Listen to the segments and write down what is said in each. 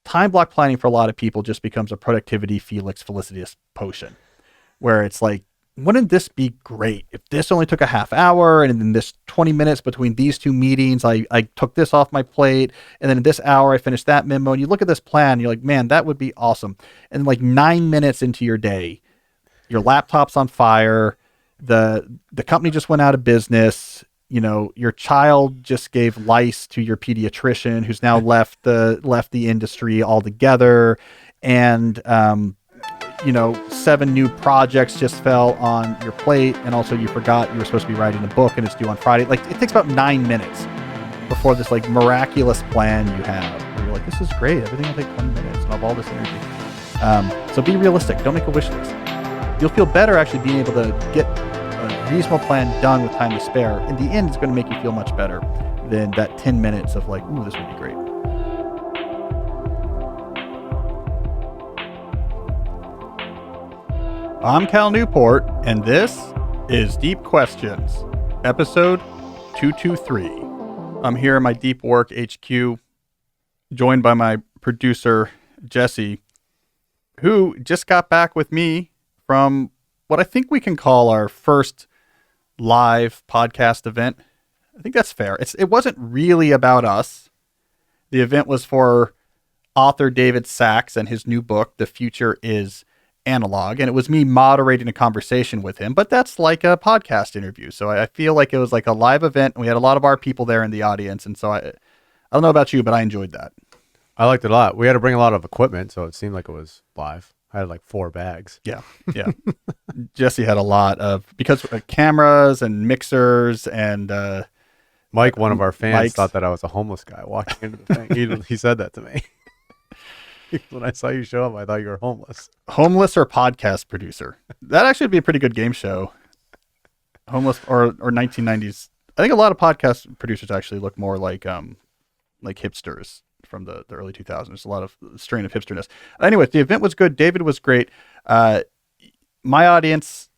time block planning for a lot of people just becomes a productivity Felix Felicitas potion, where it's like, wouldn't this be great if this only took a half hour, and in this 20 minutes between these two meetings, I took this off my plate, and then in this hour I finished that memo. And you look at this plan, you're like, man, that would be awesome. And like 9 minutes into your day, your laptop's on fire, the company just went out of business, you know, your child just gave lice to your pediatrician who's now left the industry altogether, and 7 new projects just fell on your plate, and also you forgot you were supposed to be writing a book and it's due on Friday. Like, it takes about 9 minutes before this like miraculous plan you have, and you're like, this is great, everything will take 20 minutes and I have all this energy. So be realistic, don't make a wish list. You'll feel better actually being able to get a reasonable plan done with time to spare. In the end, it's going to make you feel much better than that 10 minutes of like, ooh, this would be great. I'm Cal Newport, and this is Deep Questions, episode 223. I'm here in my Deep Work HQ, joined by my producer, Jesse, who just got back with me from what I think we can call our first live podcast event. I think that's fair. It wasn't really about us. The event was for author David Sax and his new book, The Future is Analog, and it was me moderating a conversation with him, but that's like a podcast interview. So I feel like it was like a live event, and we had a lot of our people there in the audience. And so I don't know about you, but I enjoyed that. I liked it a lot. We had to bring a lot of equipment, so it seemed like it was live. I had like 4 bags. Yeah. Jesse had a lot of, because cameras and mixers and Mike, one of our fans, mics. thought that I was a homeless guy walking into the thing. He said that to me. When I saw you show up, I thought you were homeless. Homeless or podcast producer? That actually would be a pretty good game show. Homeless or 1990s. I think a lot of podcast producers actually look more like hipsters from the early 2000s. There's a lot of strain of hipsterness. Anyway, the event was good. David was great. My audience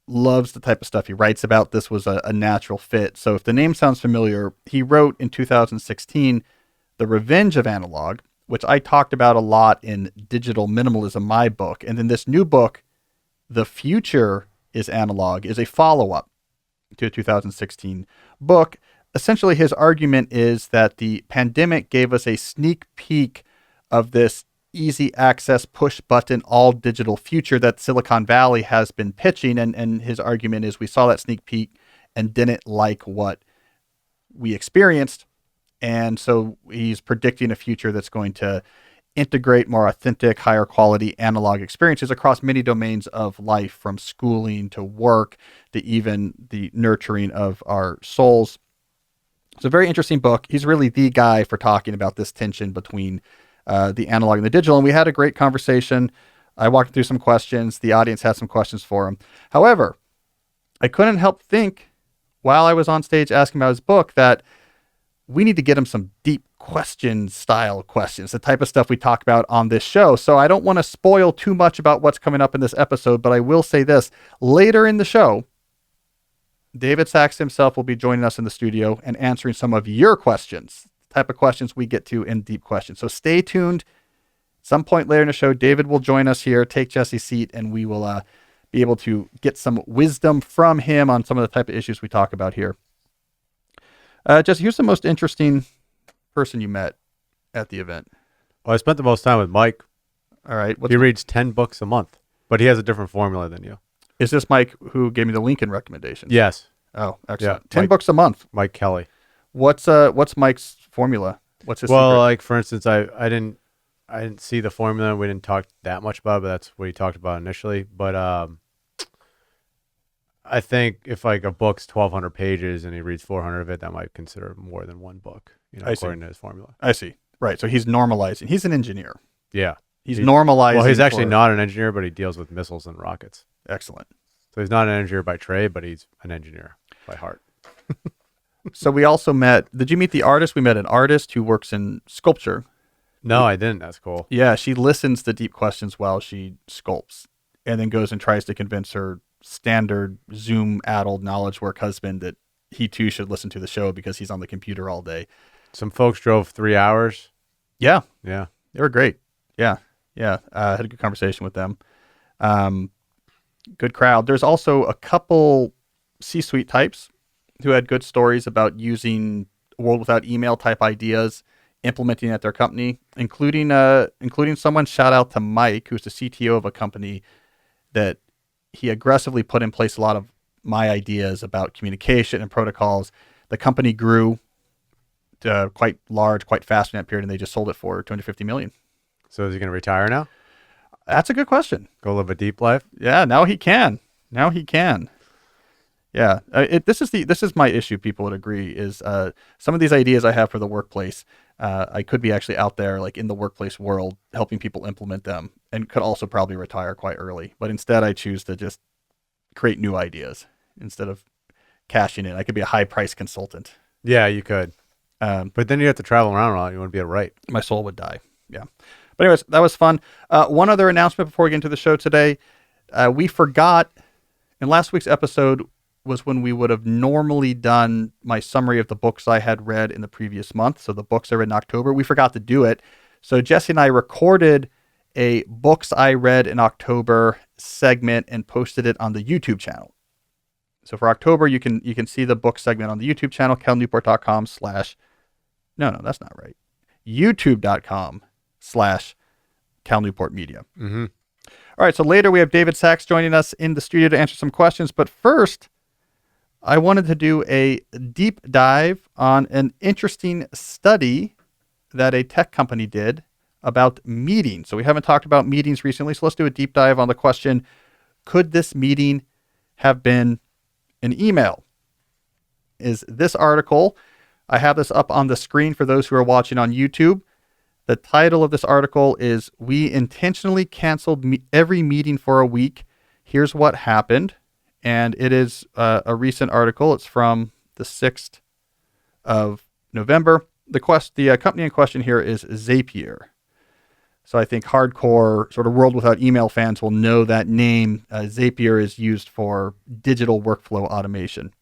loves the type of stuff he writes about. This was a natural fit. So if the name sounds familiar, he wrote in 2016, The Revenge of Analog, which I talked about a lot in Digital Minimalism, my book. And then this new book, The Future is Analog, is a follow-up to a 2016 book. Essentially, his argument is that the pandemic gave us a sneak peek of this easy access, push button, all digital future that Silicon Valley has been pitching. And his argument is we saw that sneak peek and didn't like what we experienced. And so he's predicting a future that's going to integrate more authentic, higher quality analog experiences across many domains of life, from schooling to work to even the nurturing of our souls. It's a very interesting book. He's really the guy for talking about this tension between the analog and the digital. And we had a great conversation. I walked through some questions. The audience had some questions for him. However, I couldn't help think while I was on stage asking about his book that we need to get him some deep question style questions, the type of stuff we talk about on this show. So I don't want to spoil too much about what's coming up in this episode, but I will say this. Later in the show, David Sax himself will be joining us in the studio and answering some of your questions, the type of questions we get to in Deep Questions. So stay tuned. Some point later in the show, David will join us here, take Jesse's seat, and we will be able to get some wisdom from him on some of the type of issues we talk about here. Jesse, who's the most interesting person you met at the event? Well, I spent the most time with Mike. All right. He reads 10 books a month, but he has a different formula than you. Is this Mike who gave me the Lincoln recommendations? Yes. Oh, excellent. Yeah, 10 Mike, books a month. Mike Kelly. What's Mike's formula? What's his Well, secret? like for instance, I didn't see the formula. We didn't talk that much about it, but that's what he talked about initially. But I think if like a book's 1,200 pages and he reads 400 of it, that might consider more than one book, according to his formula. I see. Right. So he's normalizing. He's an engineer. Yeah. He's normalizing. Well, he's actually not an engineer, but he deals with missiles and rockets. Excellent. So he's not an engineer by trade, but he's an engineer by heart. So we also met, did you meet the artist? We met an artist who works in sculpture. No, I didn't. That's cool. Yeah. She listens to deep questions while she sculpts, and then goes and tries to convince her standard Zoom-addled knowledge work husband that he too should listen to the show because he's on the computer all day. Some folks drove 3 hours Yeah, Yeah. they were great. Yeah, yeah. Had a good conversation with them. Good crowd. There's also a couple C-suite types who had good stories about using world without email type ideas, implementing at their company, including someone. Shout out to Mike, who's the CTO of a company that he aggressively put in place a lot of my ideas about communication and protocols. The company grew quite large, quite fast in that period, and they just sold it for $250 million. So is he going to retire now? That's a good question. Go live a deep life? Yeah, now he can. Now he can. Yeah, this is my issue. People would agree is some of these ideas I have for the workplace. I could be actually out there like in the workplace world helping people implement them, and could also probably retire quite early. But instead, I choose to just create new ideas instead of cashing in. I could be a high price consultant. Yeah, you could. But then you have to travel around a lot. You want to be a right. My soul would die. Yeah. But anyways, that was fun. One other announcement before we get into the show today. We forgot in last week's episode was when we would have normally done my summary of the books I had read in the previous month. So the books I read in October, we forgot to do it. So Jesse and I recorded a books I read in October segment and posted it on the YouTube channel. So for October, you can see the book segment on the YouTube channel, calnewport.com/ No, that's not right. youtube.com/Cal Newport Media. Mm-hmm. All right, so later we have David Sax joining us in the studio to answer some questions. But first, I wanted to do a deep dive on an interesting study that a tech company did about meetings. So we haven't talked about meetings recently, so let's do a deep dive on the question, could this meeting have been an email? Is this article, I have this up on the screen for those who are watching on YouTube. The title of this article is "We Intentionally Canceled Every Meeting for a Week. Here's What Happened." And it is a recent article. It's from the 6th of November. The company in question here is Zapier. So I think hardcore sort of world without email fans will know that name. Zapier is used for digital workflow automation.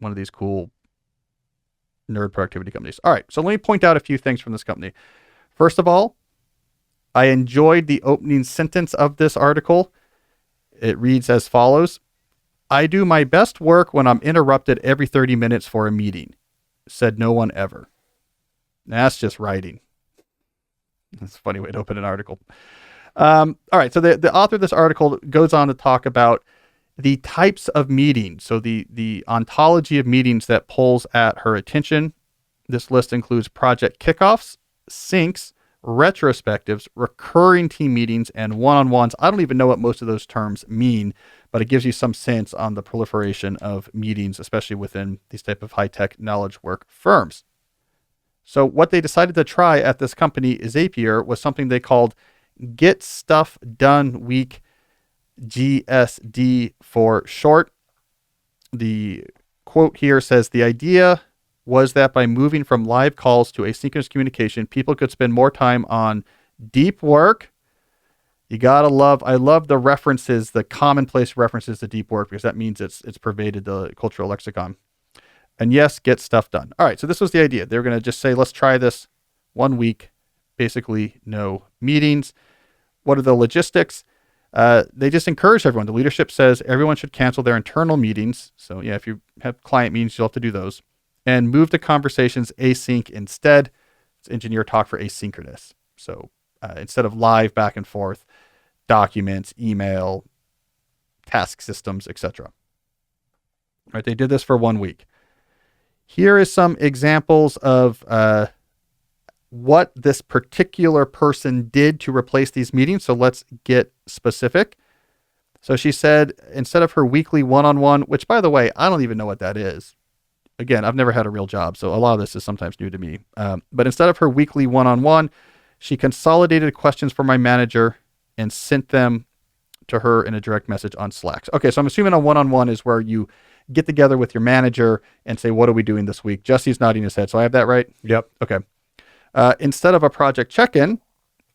One of these cool nerd productivity companies. All right, so let me point out a few things from this company. First of all, I enjoyed the opening sentence of this article. It reads as follows: "I do my best work when I'm interrupted every 30 minutes for a meeting. Said no one ever." Now, that's just writing. That's a funny way to open an article. All right, so the author of this article goes on to talk about the types of meetings, so the ontology of meetings that pulls at her attention. This list includes project kickoffs, syncs, retrospectives, recurring team meetings, and one-on-ones. I don't even know what most of those terms mean, but it gives you some sense on the proliferation of meetings, especially within these type of high-tech knowledge work firms. So what they decided to try at this company, Zapier, was something they called Get Stuff Done Week, GSD for short. The quote here says, "The idea was that by moving from live calls to asynchronous communication, people could spend more time on deep work." I love the references, the commonplace references to deep work, because that means it's pervaded the cultural lexicon. And yes, get stuff done. All right, so this was the idea. They were going to just say, let's try this 1 week, basically no meetings. What are the logistics? They just encourage everyone. The leadership says everyone should cancel their internal meetings. So yeah, if you have client meetings, you'll have to do those. And move the conversations async instead. It's engineer talk for asynchronous. So instead of live back and forth, documents, email, task systems, etc. Right, they did this for 1 week. Here is some examples of what this particular person did to replace these meetings. So let's get specific. So she said, instead of her weekly one-on-one, which by the way, I don't even know what that is. Again, I've never had a real job, so a lot of this is sometimes new to me. But instead of her weekly one-on-one, she consolidated questions for my manager and sent them to her in a direct message on Slack. Okay, so I'm assuming a one-on-one is where you get together with your manager and say, what are we doing this week? Jesse's nodding his head. So I have that right? Yep. Okay. Instead of a project check-in,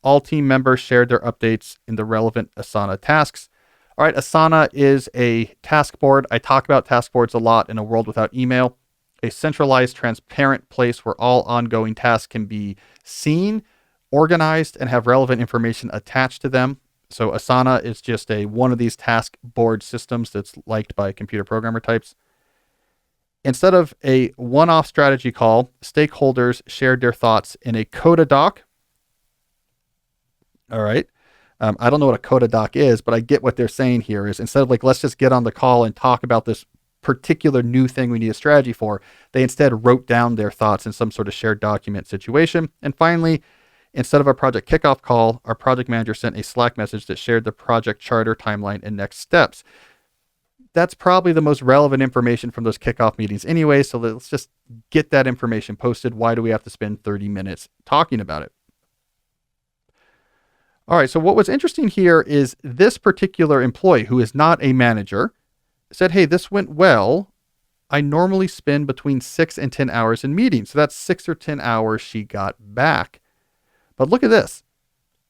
all team members shared their updates in the relevant Asana tasks. All right, Asana is a task board. I talk about task boards a lot in a world without email. a centralized, transparent place where all ongoing tasks can be seen, organized, and have relevant information attached to them. So Asana is just one of these task board systems that's liked by computer programmer types. Instead of a one-off strategy call, stakeholders shared their thoughts in a Coda doc. All right. I don't know what a Coda doc is, but I get what they're saying here is instead of like, let's just get on the call and talk about this particular new thing we need a strategy for, they instead wrote down their thoughts in some sort of shared document situation. And finally, instead of a project kickoff call, our project manager sent a Slack message that shared the project charter, timeline, and next steps. That's probably the most relevant information from those kickoff meetings anyway, so let's just get that information posted. Why do we have to spend 30 minutes talking about it? All right, so what was interesting here is this particular employee, who is not a manager, said, hey, this went well. I normally spend between 6 and 10 hours in meetings. So that's 6 or 10 hours she got back. But look at this.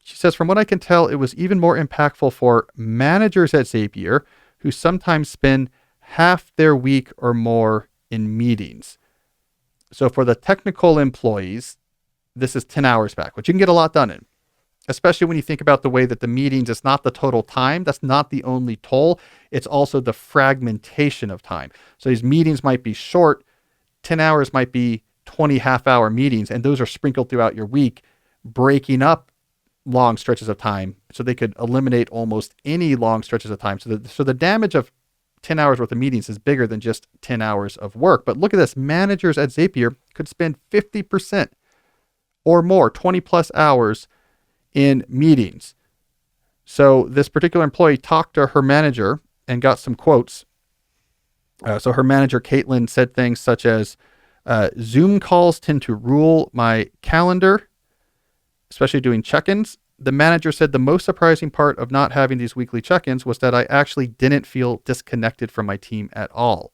She says, from what I can tell, it was even more impactful for managers at Zapier who sometimes spend half their week or more in meetings. So for the technical employees, this is 10 hours back, which you can get a lot done in, especially when you think about the way that the meetings, it's not the total time. That's not the only toll. It's also the fragmentation of time. So these meetings might be short. 10 hours might be 20 half-hour meetings, and those are sprinkled throughout your week, breaking up long stretches of time so they could eliminate almost any long stretches of time. So the damage of 10 hours worth of meetings is bigger than just 10 hours of work. But look at this. Managers at Zapier could spend 50% or more, 20 plus hours in meetings. So this particular employee talked to her manager and got some quotes. So her manager, Caitlin, said things such as, Zoom calls tend to rule my calendar, especially doing check-ins. The manager said the most surprising part of not having these weekly check-ins was that I actually didn't feel disconnected from my team at all.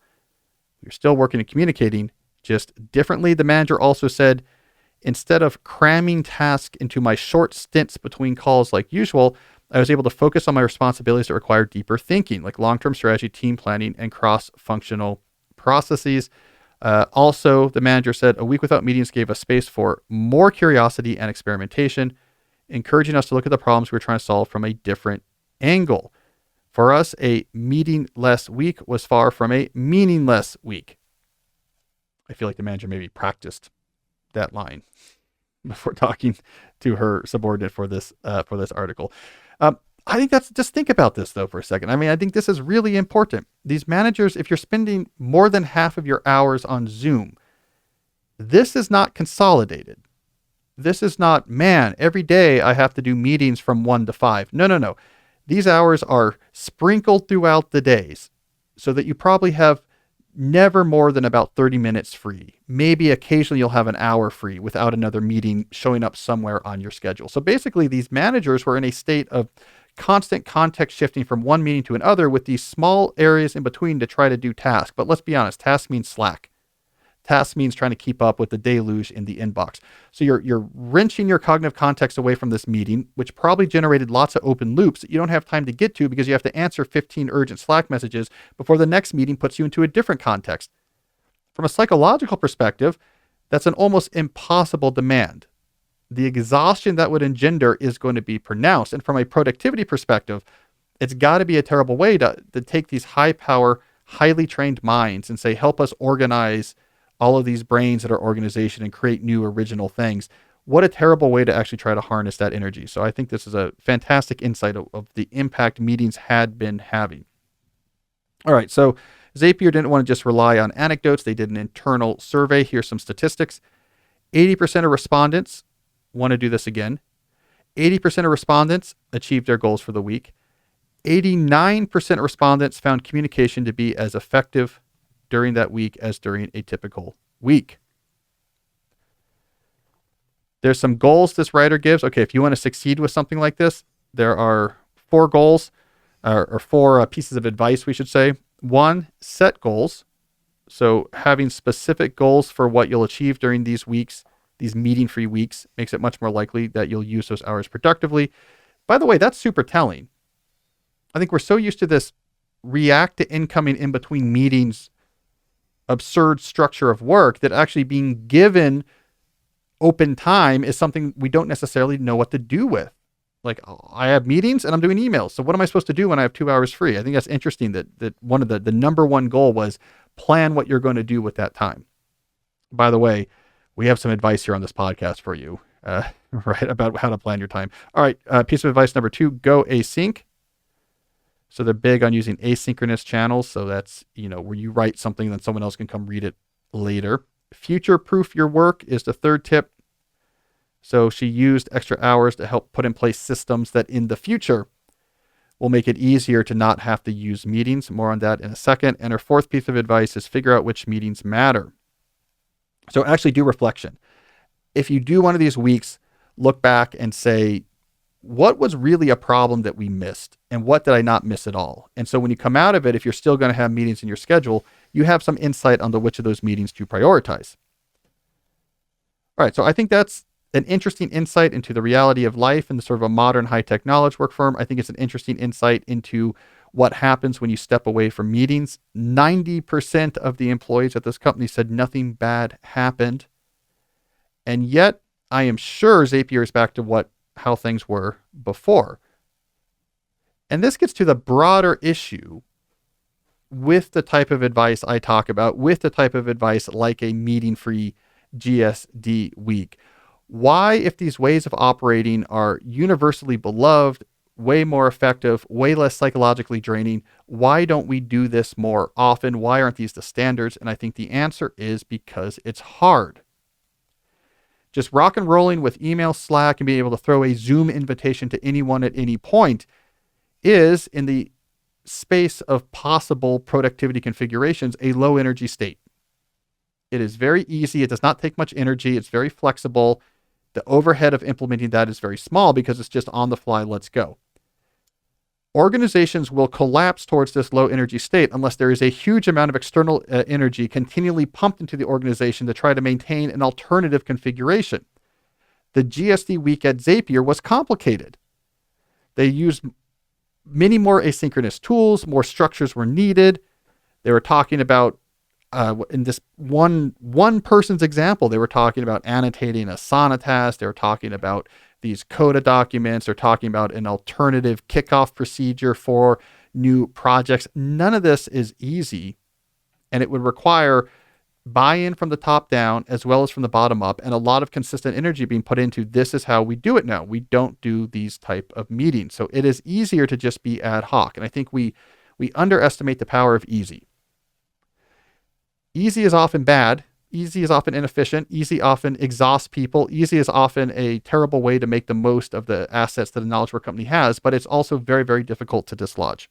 We're still working and communicating, just differently. The manager also said, instead of cramming tasks into my short stints between calls like usual, I was able to focus on my responsibilities that require deeper thinking, like long-term strategy, team planning, and cross-functional processes. Also, the manager said a week without meetings gave us space for more curiosity and experimentation, encouraging us to look at the problems we're trying to solve from a different angle. For us, a meeting-less week was far from a meaningless week. I feel like the manager maybe practiced that line before talking to her subordinate for this article. I think just think about this though for a second. I mean, I think this is really important. These managers, if you're spending more than half of your hours on Zoom, this is not consolidated. This is not, man, every day I have to do meetings from 1 to 5. No. These hours are sprinkled throughout the days so that you probably have never more than about 30 minutes free. Maybe occasionally you'll have an hour free without another meeting showing up somewhere on your schedule. So basically these managers were in a state of constant context shifting from one meeting to another with these small areas in between to try to do tasks. But let's be honest, task means slack. Task means trying to keep up with the deluge in the inbox. So you're wrenching your cognitive context away from this meeting, which probably generated lots of open loops that you don't have time to get to because you have to answer 15 urgent Slack messages before the next meeting puts you into a different context. From a psychological perspective, that's an almost impossible demand. The exhaustion that would engender is going to be pronounced. And from a productivity perspective, it's got to be a terrible way to take these high power, highly trained minds and say, help us organize all of these brains at our organization and create new original things. What a terrible way to actually try to harness that energy. So I think this is a fantastic insight of the impact meetings had been having. All right, so Zapier didn't want to just rely on anecdotes. They did an internal survey. Here's some statistics. 80% of respondents want to do this again. 80% of respondents achieved their goals for the week. 89% of respondents found communication to be as effective during that week as during a typical week. There's some goals this writer gives. Okay, if you want to succeed with something like this, there are 4 goals or 4 pieces of advice, we should say. 1, set goals. So having specific goals for what you'll achieve during these weeks, these meeting-free weeks, makes it much more likely that you'll use those hours productively. By the way, that's super telling. I think we're so used to this react to incoming in between meetings absurd structure of work that actually being given open time is something we don't necessarily know what to do with. Like, I have meetings and I'm doing emails. So what am I supposed to do when I have 2 hours free? I think that's interesting that one of the number one goal was plan what you're going to do with that time. By the way, we have some advice here on this podcast for you, right, about how to plan your time. All right, piece of advice number 2, go async. So they're big on using asynchronous channels. So that's, where you write something, then someone else can come read it later. Future-proof your work is the third tip. So she used extra hours to help put in place systems that in the future will make it easier to not have to use meetings. More on that in a second. And her fourth piece of advice is figure out which meetings matter. So actually do reflection. If you do one of these weeks, look back and say, what was really a problem that we missed? And what did I not miss at all? And so when you come out of it, if you're still going to have meetings in your schedule, you have some insight onto which of those meetings to prioritize. All right, so I think that's an interesting insight into the reality of life in the sort of a modern high-tech knowledge work firm. I think it's an interesting insight into what happens when you step away from meetings. 90% of the employees at this company said nothing bad happened. And yet, I am sure Zapier is back to how things were before. And this gets to the broader issue with the type of advice I talk about, with the type of advice like a meeting-free GSD week. Why, if these ways of operating are universally beloved, way more effective, way less psychologically draining, why don't we do this more often? Why aren't these the standards? And I think the answer is because it's hard. Just rock and rolling with email, Slack, and being able to throw a Zoom invitation to anyone at any point is, in the space of possible productivity configurations, a low energy state. It is very easy. It does not take much energy. It's very flexible. The overhead of implementing that is very small because it's just on the fly, let's go. Organizations will collapse towards this low energy state unless there is a huge amount of external energy continually pumped into the organization to try to maintain an alternative configuration. The GSD week at Zapier was complicated. They used many more asynchronous tools, more structures were needed. They were talking about, in this one person's example, they were talking about annotating a Asana task. They were talking about these CODA documents. They're talking about an alternative kickoff procedure for new projects. None of this is easy, and it would require buy-in from the top down as well as from the bottom up, and a lot of consistent energy being put into this is how we do it now. We don't do these type of meetings. So it is easier to just be ad hoc. And I think we underestimate the power of easy. Easy is often bad. Easy is often inefficient. Easy often exhausts people. Easy is often a terrible way to make the most of the assets that a knowledge work company has, but it's also very, very difficult to dislodge.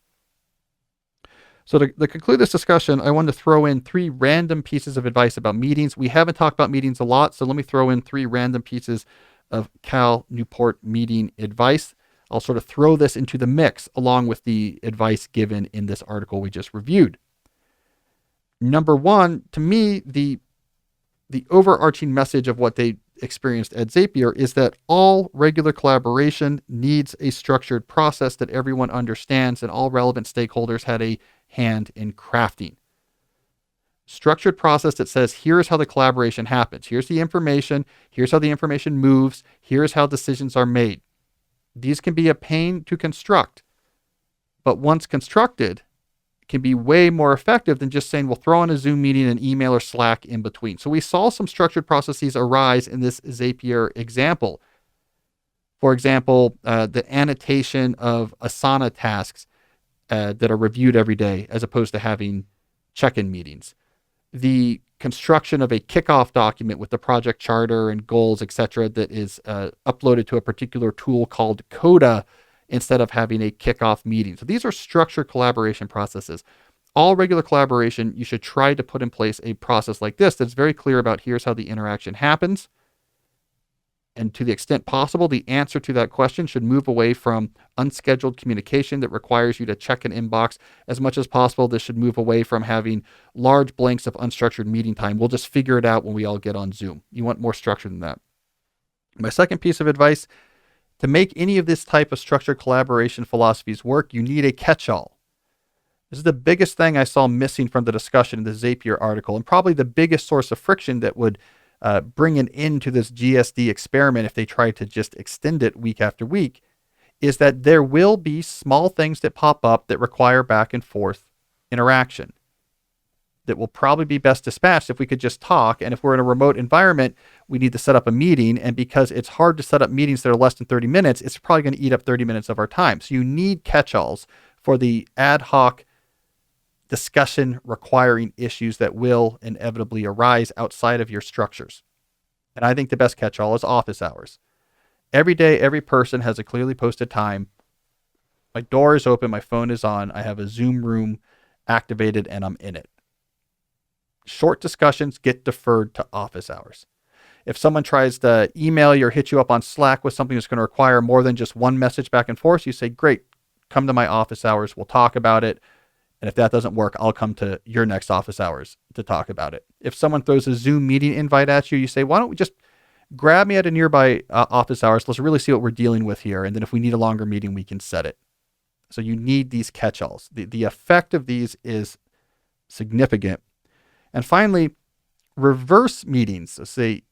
So to conclude this discussion, I wanted to throw in 3 random pieces of advice about meetings. We haven't talked about meetings a lot, so let me throw in 3 random pieces of Cal Newport meeting advice. I'll sort of throw this into the mix along with the advice given in this article we just reviewed. Number 1, to me, the overarching message of what they experienced at Zapier is that all regular collaboration needs a structured process that everyone understands and all relevant stakeholders had a hand in crafting. Structured process that says, here's how the collaboration happens. Here's the information. Here's how the information moves. Here's how decisions are made. These can be a pain to construct, but once constructed, can be way more effective than just saying, we'll throw in a Zoom meeting, an email, or Slack in between. So we saw some structured processes arise in this Zapier example. For example, the annotation of Asana tasks that are reviewed every day, as opposed to having check-in meetings. The construction of a kickoff document with the project charter and goals, etc., that is uploaded to a particular tool called CODA, instead of having a kickoff meeting. So these are structured collaboration processes. All regular collaboration, you should try to put in place a process like this that's very clear about here's how the interaction happens. And to the extent possible, the answer to that question should move away from unscheduled communication that requires you to check an inbox. As much as possible, this should move away from having large blanks of unstructured meeting time. We'll just figure it out when we all get on Zoom. You want more structure than that. My second piece of advice: to make any of this type of structured collaboration philosophies work, you need a catch-all. This is the biggest thing I saw missing from the discussion in the Zapier article, and probably the biggest source of friction that would bring an end to this GSD experiment if they tried to just extend it week after week, is that there will be small things that pop up that require back and forth interaction that will probably be best dispatched if we could just talk. And if we're in a remote environment, we need to set up a meeting. And because it's hard to set up meetings that are less than 30 minutes, it's probably going to eat up 30 minutes of our time. So you need catch-alls for the ad hoc discussion requiring issues that will inevitably arise outside of your structures. And I think the best catch-all is office hours. Every day, every person has a clearly posted time. My door is open, my phone is on, I have a Zoom room activated, and I'm in it. Short discussions get deferred to office hours. If someone tries to email you or hit you up on Slack with something that's going to require more than just one message back and forth, you say, great, come to my office hours, we'll talk about it. And if that doesn't work, I'll come to your next office hours to talk about it. If someone throws a Zoom meeting invite at you, you say, why don't we just grab me at a nearby office hours? Let's really see what we're dealing with here. And then if we need a longer meeting, we can set it. So you need these catch-alls. The effect of these is significant. And finally, reverse meetings. That's a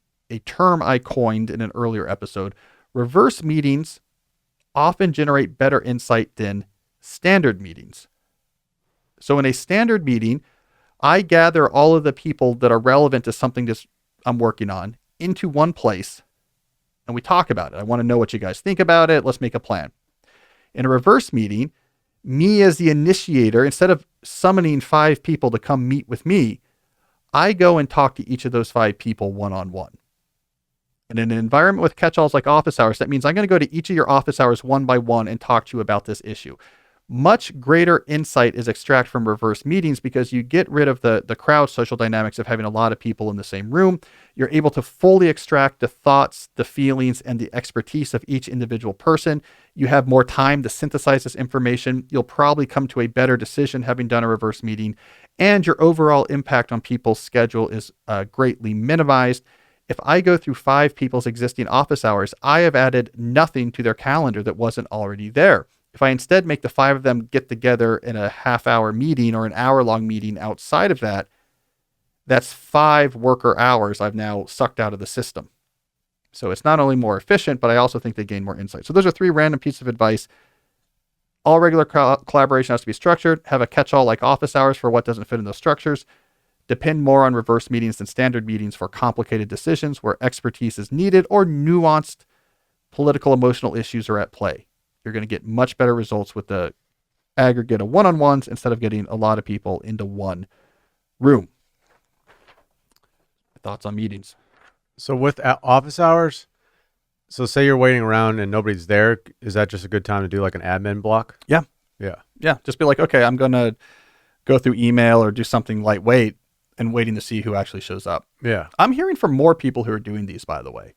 term I coined in an earlier episode. Reverse meetings often generate better insight than standard meetings. So in a standard meeting, I gather all of the people that are relevant to something that I'm working on into one place, and we talk about it. I want to know what you guys think about it. Let's make a plan. In a reverse meeting, me as the initiator, instead of summoning 5 people to come meet with me, I go and talk to each of those 5 people one-on-one. And in an environment with catch-alls like office hours, that means I'm going to go to each of your office hours one by one and talk to you about this issue. Much greater insight is extracted from reverse meetings because you get rid of the crowd social dynamics of having a lot of people in the same room. You're able to fully extract the thoughts, the feelings, and the expertise of each individual person. You have more time to synthesize this information. You'll probably come to a better decision having done a reverse meeting, and your overall impact on people's schedule is greatly minimized. If I go through 5 people's existing office hours, I have added nothing to their calendar that wasn't already there. If I instead make the 5 of them get together in a half-hour meeting or an hour-long meeting outside of that, that's 5 worker hours I've now sucked out of the system. So it's not only more efficient, but I also think they gain more insight. So those are 3 random pieces of advice. All regular collaboration has to be structured. Have a catch-all like office hours for what doesn't fit in those structures. Depend more on reverse meetings than standard meetings for complicated decisions where expertise is needed or nuanced political emotional issues are at play. You're going to get much better results with the aggregate of one-on-ones instead of getting a lot of people into one room. Thoughts on meetings? So with office hours, so say you're waiting around and nobody's there, is that just a good time to do like an admin block? Yeah. Yeah. Yeah. Just be like, okay, I'm going to go through email or do something lightweight and waiting to see who actually shows up. Yeah. I'm hearing from more people who are doing these, by the way.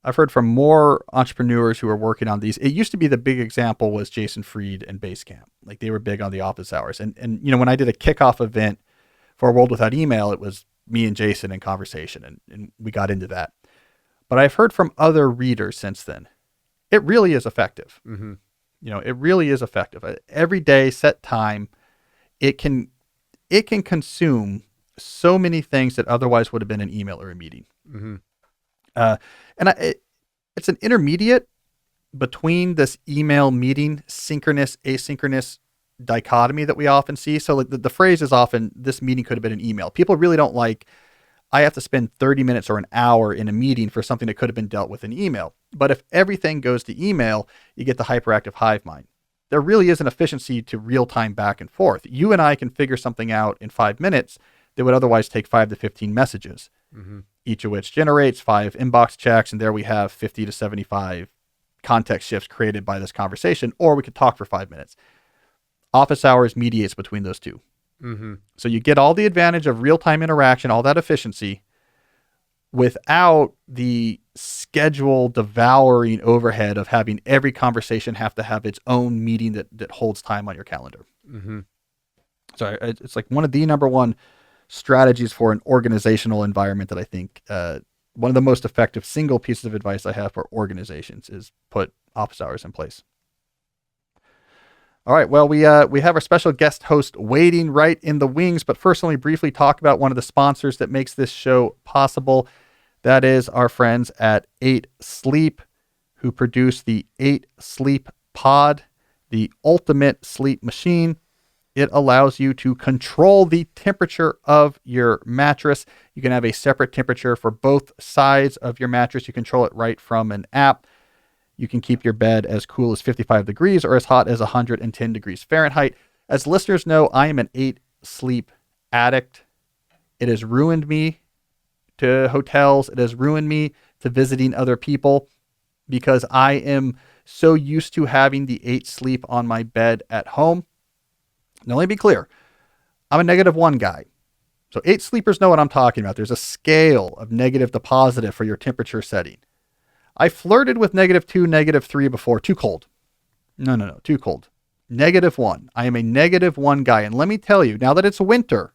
I've heard from more entrepreneurs who are working on these. It used to be the big example was Jason Fried and Basecamp. Like they were big on the office hours. And you know, when I did a kickoff event for A World Without Email, it was me and Jason in conversation and we got into that. But I've heard from other readers since then. It really is effective. Mm-hmm. You know, it really is effective. Every day, set time, it can consume so many things that otherwise would have been an email or a meeting. Mm-hmm. It's an intermediate between this email meeting synchronous, asynchronous dichotomy that we often see. So like the phrase is often, this meeting could have been an email. People really don't like, I have to spend 30 minutes or an hour in a meeting for something that could have been dealt with in email. But if everything goes to email, you get the hyperactive hive mind. There really is an efficiency to real-time back and forth. You and I can figure something out in 5 minutes that would otherwise take 5 to 15 messages. Mm-hmm. Each of which generates 5 inbox checks, and there we have 50 to 75 context shifts created by this conversation, or we could talk for 5 minutes. Office hours mediates between those two. Mm-hmm. So you get all the advantage of real-time interaction, all that efficiency, without the schedule devouring overhead of having every conversation have to have its own meeting that holds time on your calendar. Mm-hmm. So it's like one of the number one strategies for an organizational environment that I think one of the most effective single pieces of advice I have for organizations is put office hours in place. All right. Well, we have our special guest host waiting right in the wings, but first, let me briefly talk about one of the sponsors that makes this show possible. That is our friends at 8 Sleep, who produce the 8 Sleep Pod, the ultimate sleep machine. It allows you to control the temperature of your mattress. You can have a separate temperature for both sides of your mattress. You control it right from an app. You can keep your bed as cool as 55 degrees or as hot as 110 degrees Fahrenheit. As listeners know, I am an 8 Sleep addict. It has ruined me to hotels. It has ruined me to visiting other people because I am so used to having the 8 Sleep on my bed at home. Now, let me be clear. I'm a -1 guy. So 8 sleepers know what I'm talking about. There's a scale of negative to positive for your temperature setting. I flirted with -2, -3 before. Too cold. No. Too cold. -1. I am a -1 guy. And let me tell you, now that it's winter,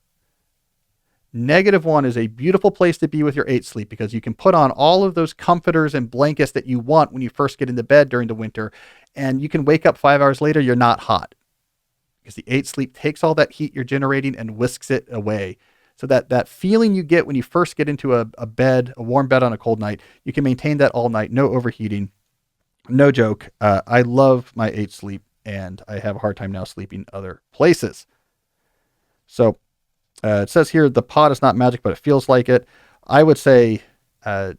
-1 is a beautiful place to be with your 8 Sleep because you can put on all of those comforters and blankets that you want when you first get into bed during the winter. And you can wake up 5 hours later, you're not hot. Because the 8 Sleep takes all that heat you're generating and whisks it away. So that feeling you get when you first get into a bed, a warm bed on a cold night, you can maintain that all night. No overheating. No joke. I love my 8 Sleep, and I have a hard time now sleeping other places. So it says here, the pod is not magic, but it feels like it. I would say the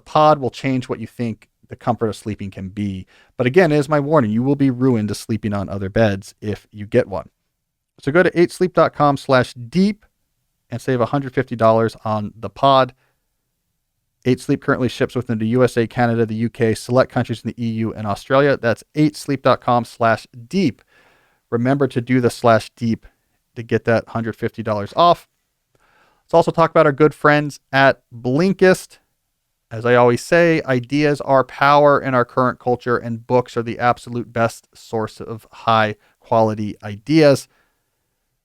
pod will change what you think the comfort of sleeping can be. But again, it is my warning. You will be ruined to sleeping on other beds if you get one. So go to 8sleep.com/deep and save $150 on the pod. 8 Sleep currently ships within the USA, Canada, the UK, select countries in the EU, and Australia. That's 8sleep.com/deep. Remember to do the /deep to get that $150 off. Let's also talk about our good friends at Blinkist. As I always say, ideas are power in our current culture, and books are the absolute best source of high quality ideas.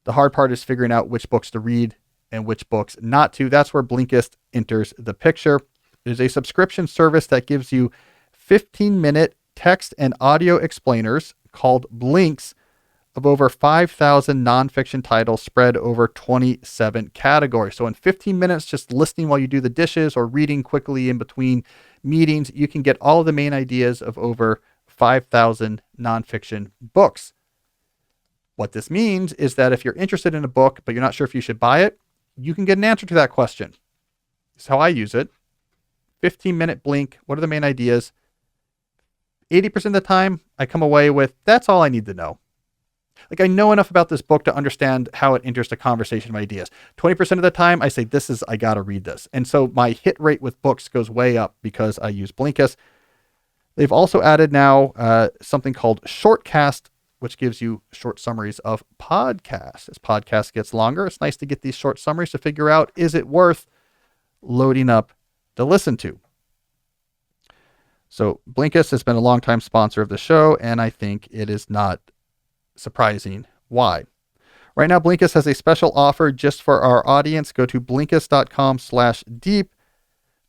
The hard part is figuring out which books to read and which books not to. That's where Blinkist enters the picture. It is a subscription service that gives you 15-minute text and audio explainers called Blinks of over 5,000 nonfiction titles spread over 27 categories. So in 15 minutes, just listening while you do the dishes or reading quickly in between meetings, you can get all of the main ideas of over 5,000 nonfiction books. What this means is that if you're interested in a book, but you're not sure if you should buy it, you can get an answer to that question. This is how I use it. 15-minute blink. What are the main ideas? 80% of the time, I come away with, that's all I need to know. Like, I know enough about this book to understand how it enters the conversation of ideas. 20% of the time, I say, I got to read this. And so my hit rate with books goes way up because I use Blinkist. They've also added now something called Shortcast, which gives you short summaries of podcasts. As podcast gets longer, it's nice to get these short summaries to figure out, is it worth loading up to listen to? So Blinkist has been a longtime sponsor of the show, and I think it is not surprising why. Right now, Blinkist has a special offer just for our audience. Go to Blinkist.com/deep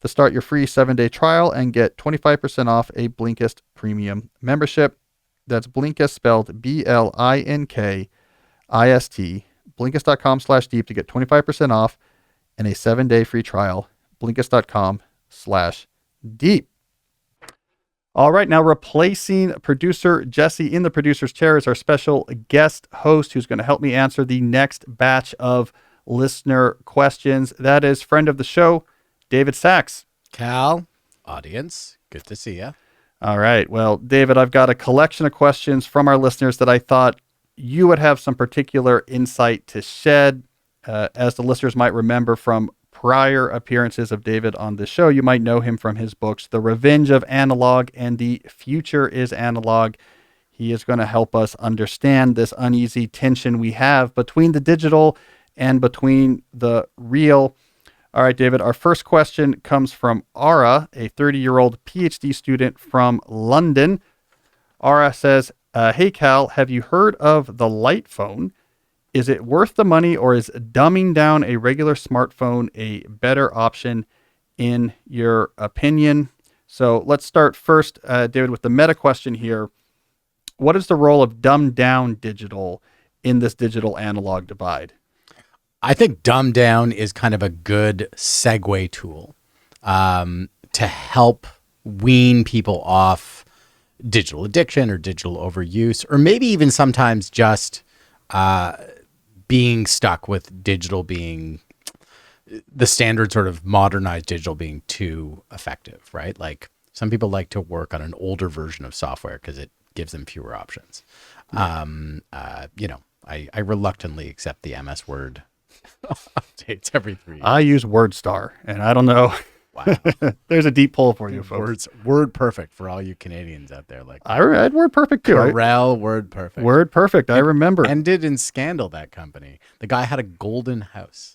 to start your free 7-day trial and get 25% off a Blinkist premium membership. That's Blinkist, spelled BLINKIST. Blinkist.com/deep to get 25% off and a 7-day free trial. Blinkist.com/deep. All right, now replacing producer Jesse in the producer's chair is our special guest host who's going to help me answer the next batch of listener questions. That is friend of the show, David Sax. Cal, audience, good to see you. All right. Well, David, I've got a collection of questions from our listeners that I thought you would have some particular insight to shed. As the listeners might remember from prior appearances of David on the show, you might know him from his books, The Revenge of Analog and The Future is Analog. He is going to help us understand this uneasy tension we have between the digital and between the real. All right, David, our first question comes from Ara, a 30-year-old PhD student from London. Ara says, hey, Cal, have you heard of the light phone? Is it worth the money, or is dumbing down a regular smartphone a better option in your opinion? So let's start first, David, with the meta question here. what is the role of dumbed down digital in this digital analog divide? I think Dumb Down is kind of a good segue tool to help wean people off digital addiction or digital overuse, or maybe even sometimes just being stuck with digital being the standard sort of modernized digital being too effective, right? Like some people like to work on an older version of software because it gives them fewer options. I reluctantly accept the MS Word updates every 3 years. I use WordStar, and I don't know. Wow. There's a deep pull for you folks. Word perfect for all you Canadians out there. Like I had WordPerfect too. Corel Word perfect. Word perfect. I remember. Ended in scandal, that company. The guy had a golden house.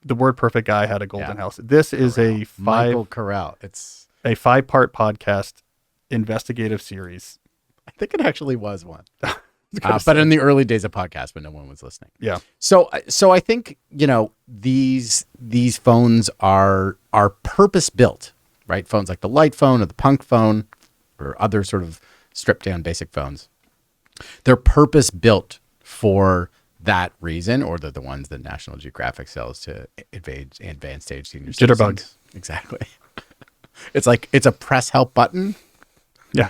The Word Perfect guy had a golden house. This is Michael Corel. It's a 5-part podcast investigative series. I think it actually was one. But in the early days of podcasts, when no one was listening. Yeah. So I think, these phones are purpose built, right? Phones like the light phone or the punk phone or other sort of stripped down basic phones. They're purpose built for that reason, or they're the ones that National Geographic sells to advanced age seniors. Jitterbug. Exactly. It's a press help button. Yeah.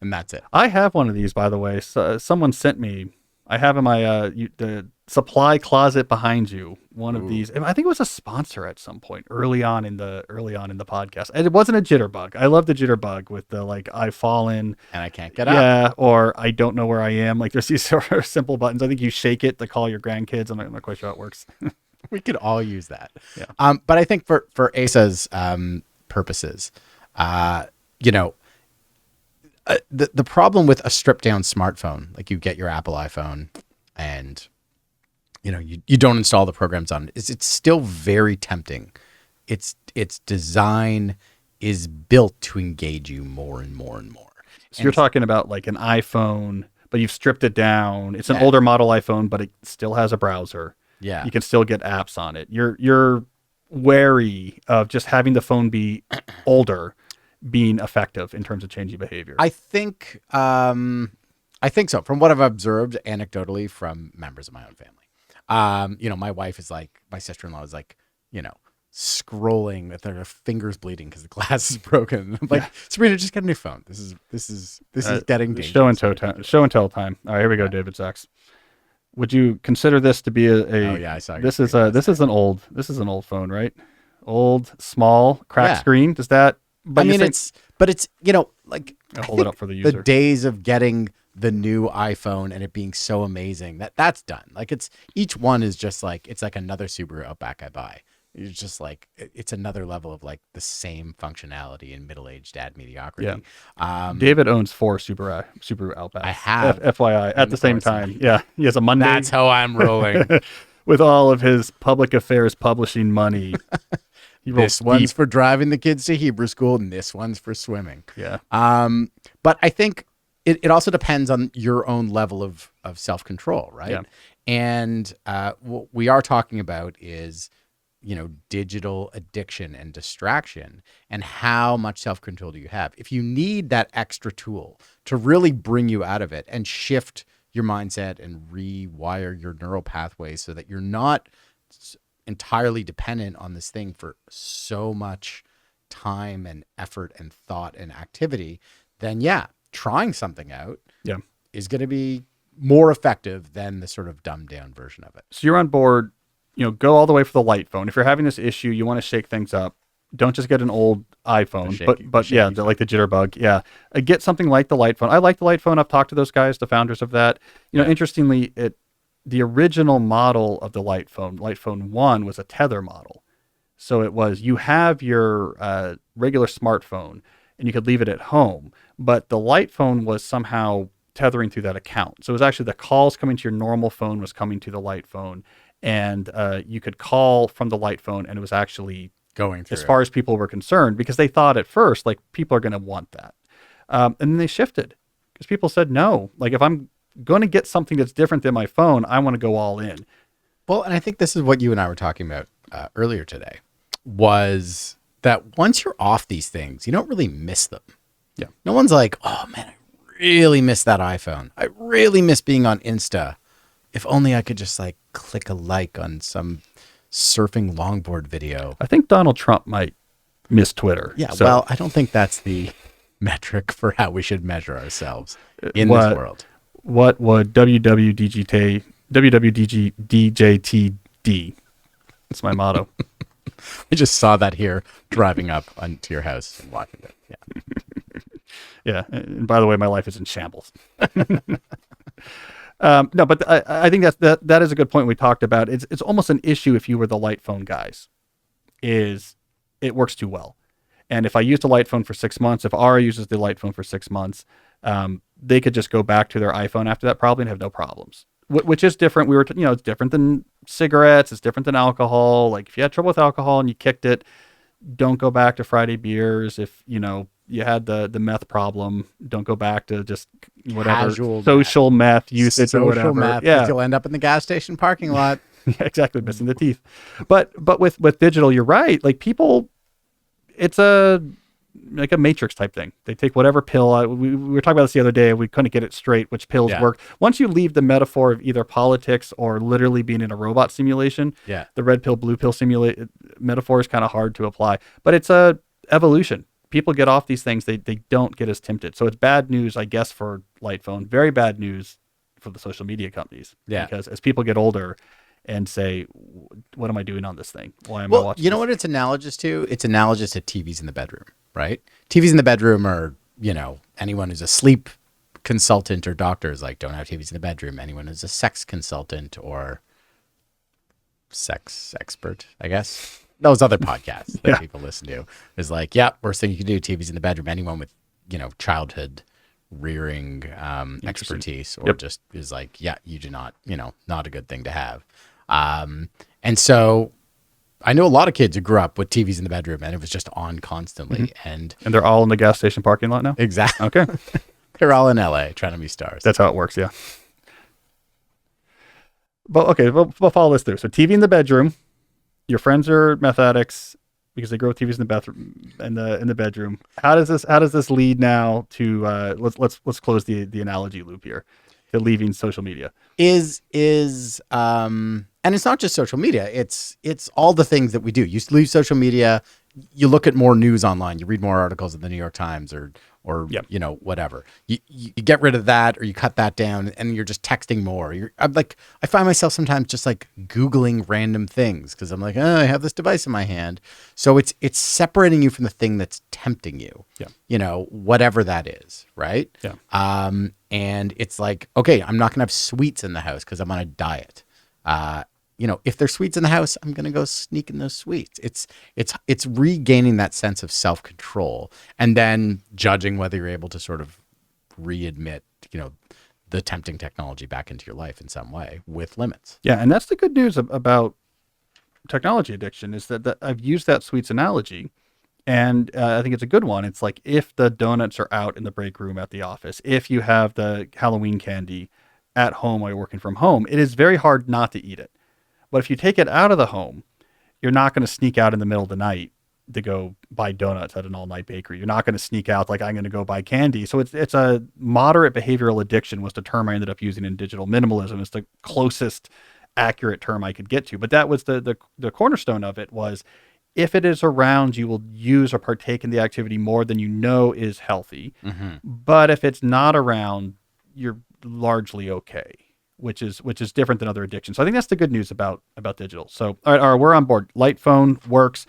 And that's it. I have one of these, by the way. So, someone sent me. I have in my the supply closet behind you one of these. I think it was a sponsor at some point early on in the podcast. And it wasn't a jitterbug. I love the jitterbug with the I've fallen and I can't get up. Yeah, or I don't know where I am. Like there's these sort of simple buttons. I think you shake it to call your grandkids. I'm not quite sure how it works. We could all use that. Yeah. But I think for ASA's purposes, the problem with a stripped down smartphone, like you get your Apple iPhone and you don't install the programs on it, is it's still very tempting. Its design is built to engage you more and more and more. So you're talking about like an iPhone, but you've stripped it down. It's an older model iPhone, but it still has a browser. Yeah. You can still get apps on it. You're wary of just having the phone be older being effective in terms of changing behavior. I think so. From what I've observed anecdotally from members of my own family. My wife is like, my sister-in-law is like, scrolling with her fingers bleeding because the glass is broken. I'm like, Sabrina, just get a new phone. This is getting dangerous. Show and tell time. All right, here we go, David Sax. Would you consider this to be Oh yeah, I saw. This is an old phone, right? Old, small, cracked screen. Does that? But it's I'll hold it up for the user. The days of getting the new iPhone and it being so amazing that's done. Like each one is just like, it's like another Subaru Outback I buy. It's just like, it's another level of like the same functionality in middle-aged dad mediocrity. Yeah. David owns 4 Subaru Outbacks. I have. FYI, at the same time. Yeah. He has a Monday. That's how I'm rolling. With all of his public affairs publishing money. This one's for driving the kids to Hebrew school, and this one's for swimming. Yeah. But I think it also depends on your own level of self-control, right? Yeah. And what we are talking about is, digital addiction and distraction, and how much self-control do you have? If you need that extra tool to really bring you out of it and shift your mindset and rewire your neural pathways so that you're not entirely dependent on this thing for so much time and effort and thought and activity, then trying something out is going to be more effective than the sort of dumbed down version of it. So you're on board, go all the way for the light phone. If you're having this issue, you want to shake things up, don't just get an old iPhone, but the Jitterbug. Yeah. Get something like the light phone. I like the light phone. I've talked to those guys, the founders of that. Interestingly, the original model of the light phone 1 was a tether model. So it was, you have your regular smartphone and you could leave it at home, but the light phone was somehow tethering through that account. So it was actually the calls coming to your normal phone was coming to the light phone, and you could call from the light phone, and it was actually going through as far as people were concerned, because they thought at first, like, people are going to want that. And then they shifted because people said, no, like if I'm going to get something that's different than my phone, I want to go all in. Well, and I think this is what you and I were talking about earlier today, was that once you're off these things, you don't really miss them. Yeah. No one's like, oh man, I really miss that iPhone. I really miss being on Insta. If only I could just like click a like on some surfing longboard video. I think Donald Trump might miss Twitter. Yeah, So well, I don't think that's the metric for how we should measure ourselves in what- this world. what would WWDJTD? That's my motto. I just saw that here driving up onto your house and watching it. Yeah. Yeah. And by the way, my life is in shambles. No, but I think that is a good point we talked about. It's almost an issue if you were the light phone guys. Is it works too well. And if I used a light phone for 6 months, if Ara uses the light phone for 6 months, they could just go back to their iPhone after that probably and have no problems. Which is different. It's different than cigarettes. It's different than alcohol. Like if you had trouble with alcohol and you kicked it, don't go back to Friday beers. If you had the meth problem, don't go back to just whatever Casual social meth usage or whatever. Meth, Yeah, you'll end up in the gas station parking lot. yeah, exactly, missing the teeth. But with digital, you're right. Like people, it's like a matrix type thing. They take whatever pill. We were talking about this the other day. We couldn't get it straight, which pills Yeah. work. Once you leave the metaphor of either politics or literally being in a robot simulation, Yeah. the red pill, blue pill metaphor is kind of hard to apply. But it's a evolution. People get off these things. They don't get as tempted. So it's bad news, I guess, for light phone. Very bad news for the social media companies. Yeah. Because as people get older and say, what am I doing on this thing? Why am I Well, watching you know this? what it's analogous to? It's analogous to TVs in the bedroom, right? TVs in the bedroom are, anyone who's a sleep consultant or doctor is like, don't have TVs in the bedroom. Anyone who's a sex consultant or sex expert, I guess. Those other podcasts that Yeah. people listen to is like, yeah, worst thing you can do, TVs in the bedroom. Anyone with, childhood rearing expertise or Yep. just is like, yeah, you do not, not a good thing to have. And so I know a lot of kids who grew up with TVs in the bedroom and it was just on constantly. And And they're all in the gas station parking lot now? exactly, Okay. they're all in LA trying to be stars. That's how it works, yeah. But okay, we'll follow this through. So TV in the bedroom, your friends are meth addicts because they grow TVs in the bathroom in the bedroom. How does this lead now to let's close the analogy loop here to leaving social media? And it's not just social media. It's all the things that we do. You leave social media, you look at more news online, you read more articles in the New York Times or Yep. whatever. You get rid of that or you cut that down and you're just texting more. I find myself sometimes just like Googling random things because I'm like, oh, I have this device in my hand. So it's separating you from the thing that's tempting you. Yeah. Whatever that is, right? Yeah. And it's like, okay, I'm not gonna have sweets in the house because I'm on a diet. If there's sweets in the house, I'm going to go sneak in those sweets. It's regaining that sense of self-control and then judging whether you're able to sort of readmit, the tempting technology back into your life in some way with limits. Yeah, and that's the good news about technology addiction is that I've used that sweets analogy, and I think it's a good one. It's like if the donuts are out in the break room at the office, if you have the Halloween candy at home while you're working from home, it is very hard not to eat it. But if you take it out of the home, you're not going to sneak out in the middle of the night to go buy donuts at an all-night bakery. You're not going to sneak out like I'm going to go buy candy. So it's a moderate behavioral addiction was the term I ended up using in digital minimalism. It's the closest accurate term I could get to. But that was the cornerstone of it was if it is around, you will use or partake in the activity more than you know is healthy. Mm-hmm. But if it's not around, you're largely okay. Which is different than other addictions. So I think that's the good news about digital. So all right, we're on board. Light phone works.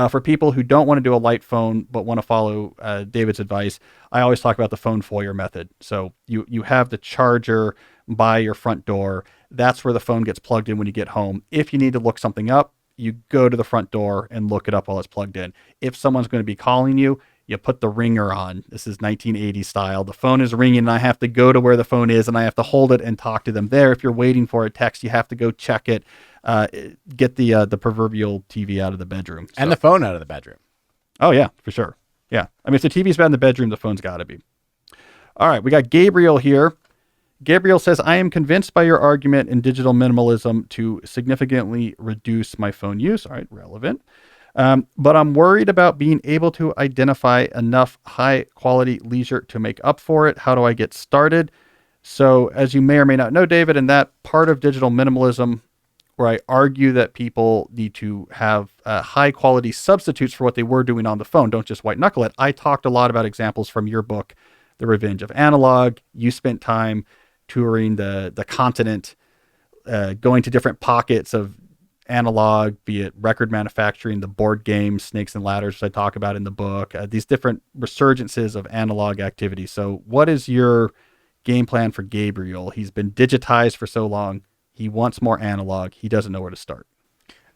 For people who don't want to do a light phone but want to follow David's advice, I always talk about the phone foyer method. So you have the charger by your front door. That's where the phone gets plugged in when you get home. If you need to look something up, you go to the front door and look it up while it's plugged in. If someone's going to be calling you, you put the ringer on. This is 1980 style. The phone is ringing and I have to go to where the phone is and I have to hold it and talk to them there. If you're waiting for a text, you have to go check it, get the proverbial TV out of the bedroom. And So- the phone out of the bedroom. Oh yeah, for sure. Yeah. I mean, if the TV's bad in the bedroom, the phone's got to be. All right. We got Gabriel here. Gabriel says, I am convinced by your argument in digital minimalism to significantly reduce my phone use. All right. Relevant. But I'm worried about being able to identify enough high quality leisure to make up for it. How do I get started? So, as you may or may not know, David, in that part of digital minimalism where I argue that people need to have high quality substitutes for what they were doing on the phone, don't just white knuckle it. I talked a lot about examples from your book, The Revenge of Analog. You spent time touring the continent, going to different pockets of analog, be it record manufacturing, the board games, Snakes and Ladders, which I talk about in the book, these different resurgences of analog activity. So what is your game plan for Gabriel? He's been digitized for so long. He wants more analog. He doesn't know where to start.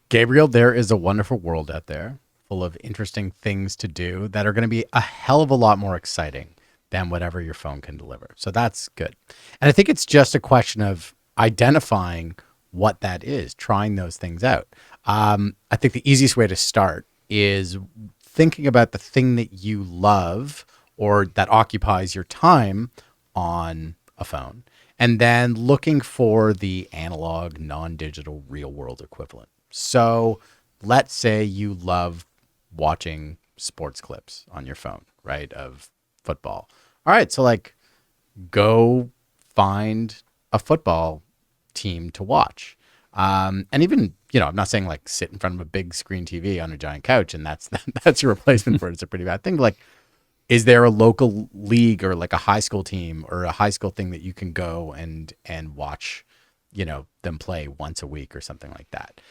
Gabriel, there is a wonderful world out there full of interesting things to do that are going to be a hell of a lot more exciting than whatever your phone can deliver. So that's good. And I think it's just a question of identifying what that is, trying those things out. I think the easiest way to start is thinking about the thing that you love or that occupies your time on a phone, and then looking for the analog, non-digital, real-world equivalent. So let's say you love watching sports clips on your phone, right, of football. All right, so like go find a football team to watch. And even, I'm not saying like sit in front of a big screen TV on a giant couch and that's your replacement for it. It's a pretty bad thing. But like, is there a local league or like a high school team or a high school thing that you can go and watch, them play once a week or something like that?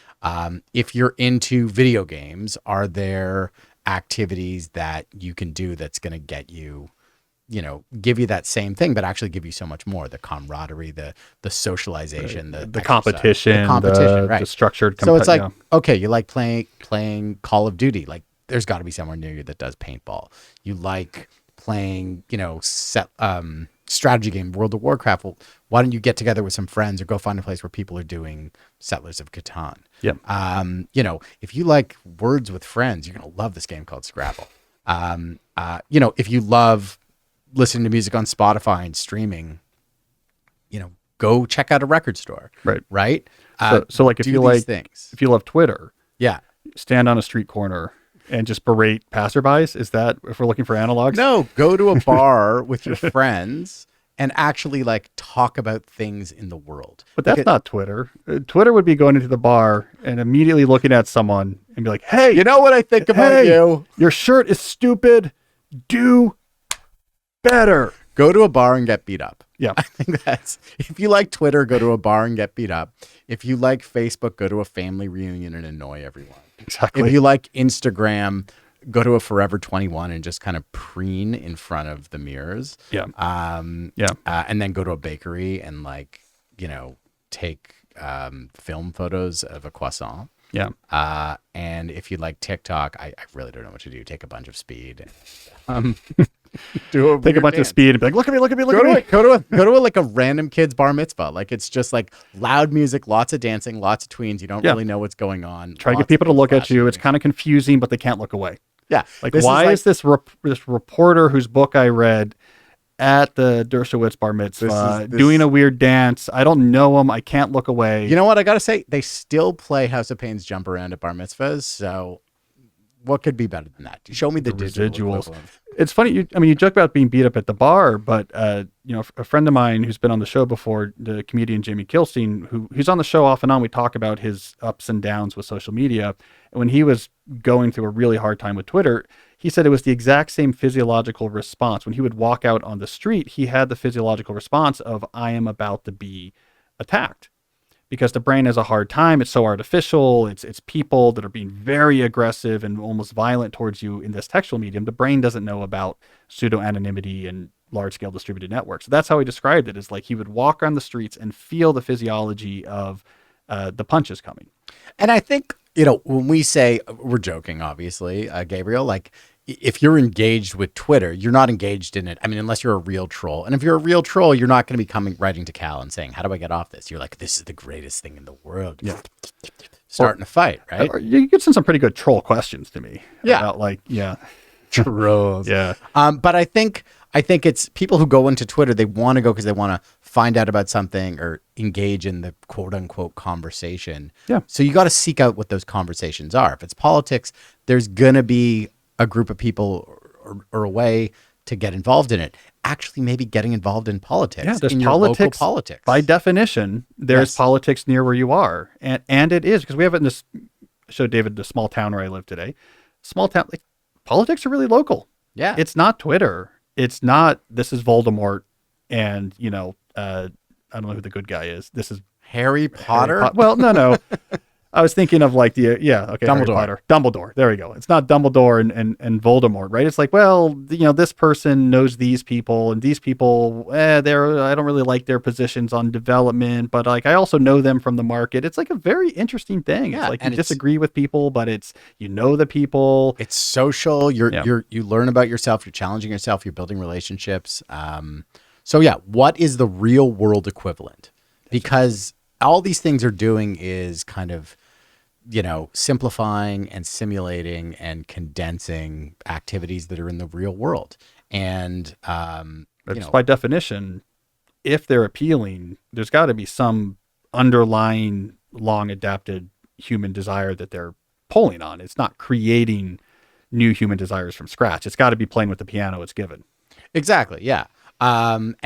If you're into video games, are there activities that you can do that's going to get you, give you that same thing, but actually give you so much more, the camaraderie, the socialization, the competition, right. the structured. So it's like, okay, you like playing Call of Duty. Like there's got to be somewhere near you that does paintball. You like playing, strategy game, World of Warcraft. Well, why don't you get together with some friends or go find a place where people are doing Settlers of Catan? Yeah. If you like words with friends, you're going to love this game called Scrabble. If you love listening to music on Spotify and streaming, go check out a record store. Right. So like if you like things, if you love Twitter, yeah, stand on a street corner and just berate passerbys. Is that if we're looking for analogs? No, go to a bar with your friends and actually like talk about things in the world. But that's not Twitter. Twitter would be going into the bar and immediately looking at someone and be like, "Hey, you know what I think about you? Your shirt is stupid. Do better." Go to a bar and get beat up. Yeah. I think if you like Twitter, go to a bar and get beat up. If you like Facebook, go to a family reunion and annoy everyone. Exactly. If you like Instagram, go to a Forever 21 and just kind of preen in front of the mirrors. Yeah. And then go to a bakery and take film photos of a croissant. Yeah. And if you like TikTok, I really don't know what to do. Take a bunch of speed. Take a bunch of speed and be like, look at me. Go to like a random kid's bar mitzvah. Like it's just like loud music, lots of dancing, lots of tweens. You don't really know what's going on. Try to get people to look at you. It's kind of confusing, but they can't look away. Yeah. Like why is this reporter whose book I read at the Dershowitz bar mitzvah doing a weird dance? I don't know him. I can't look away. You know what? I got to say, they still play House of Pain's Jump Around at bar mitzvahs. So what could be better than that? Show me the residuals. It's funny. You joke about being beat up at the bar, but a friend of mine who's been on the show before, the comedian Jamie Kilstein, who's on the show off and on, we talk about his ups and downs with social media. And when he was going through a really hard time with Twitter, he said it was the exact same physiological response. When he would walk out on the street, he had the physiological response of, I am about to be attacked. Because the brain has a hard time. It's so artificial. It's people that are being very aggressive and almost violent towards you in this textual medium. The brain doesn't know about pseudo-anonymity and large-scale distributed networks. So that's how he described it, is like he would walk on the streets and feel the physiology of the punches coming. And I think, when we say, we're joking, obviously, Gabriel, like if you're engaged with Twitter, you're not engaged in it. I mean, unless you're a real troll. And if you're a real troll, you're not going to be writing to Cal and saying, how do I get off this? You're like, this is the greatest thing in the world. Yeah. Starting a fight, right? You could send some pretty good troll questions to me. Yeah. About trolls. Yeah. But I think I think it's people who go into Twitter, they want to go because they want to find out about something or engage in the quote unquote conversation. Yeah. So you got to seek out what those conversations are. If it's politics, there's going to be a group of people or a way to get involved in it. Actually, maybe getting involved in politics. Yeah, there's in your politics. local politics. By definition, there's Yes. politics near where you are. And it is, because we have it in this, I showed David the small town where I live today. Small town, like, politics are really local. Yeah. It's not Twitter. It's not, this is Voldemort and, I don't know who the good guy is. This is Harry Potter. Well, no. I was thinking of like Harry Dumbledore. Potter. Dumbledore. There we go. It's not Dumbledore and Voldemort, right? It's like, well, this person knows these people, and these people, I don't really like their positions on development, but like I also know them from the market. It's like a very interesting thing. Yeah, It's like you and it's- disagree with people, but it's the people. It's social. You learn about yourself. You're challenging yourself. You're building relationships. So yeah, what is the real world equivalent? Because all these things are doing is kind of, simplifying and simulating and condensing activities that are in the real world. And It's by definition, if they're appealing, there's got to be some underlying long adapted human desire that they're pulling on. It's not creating new human desires from scratch. It's got to be playing with the piano it's given. exactly, yeah. And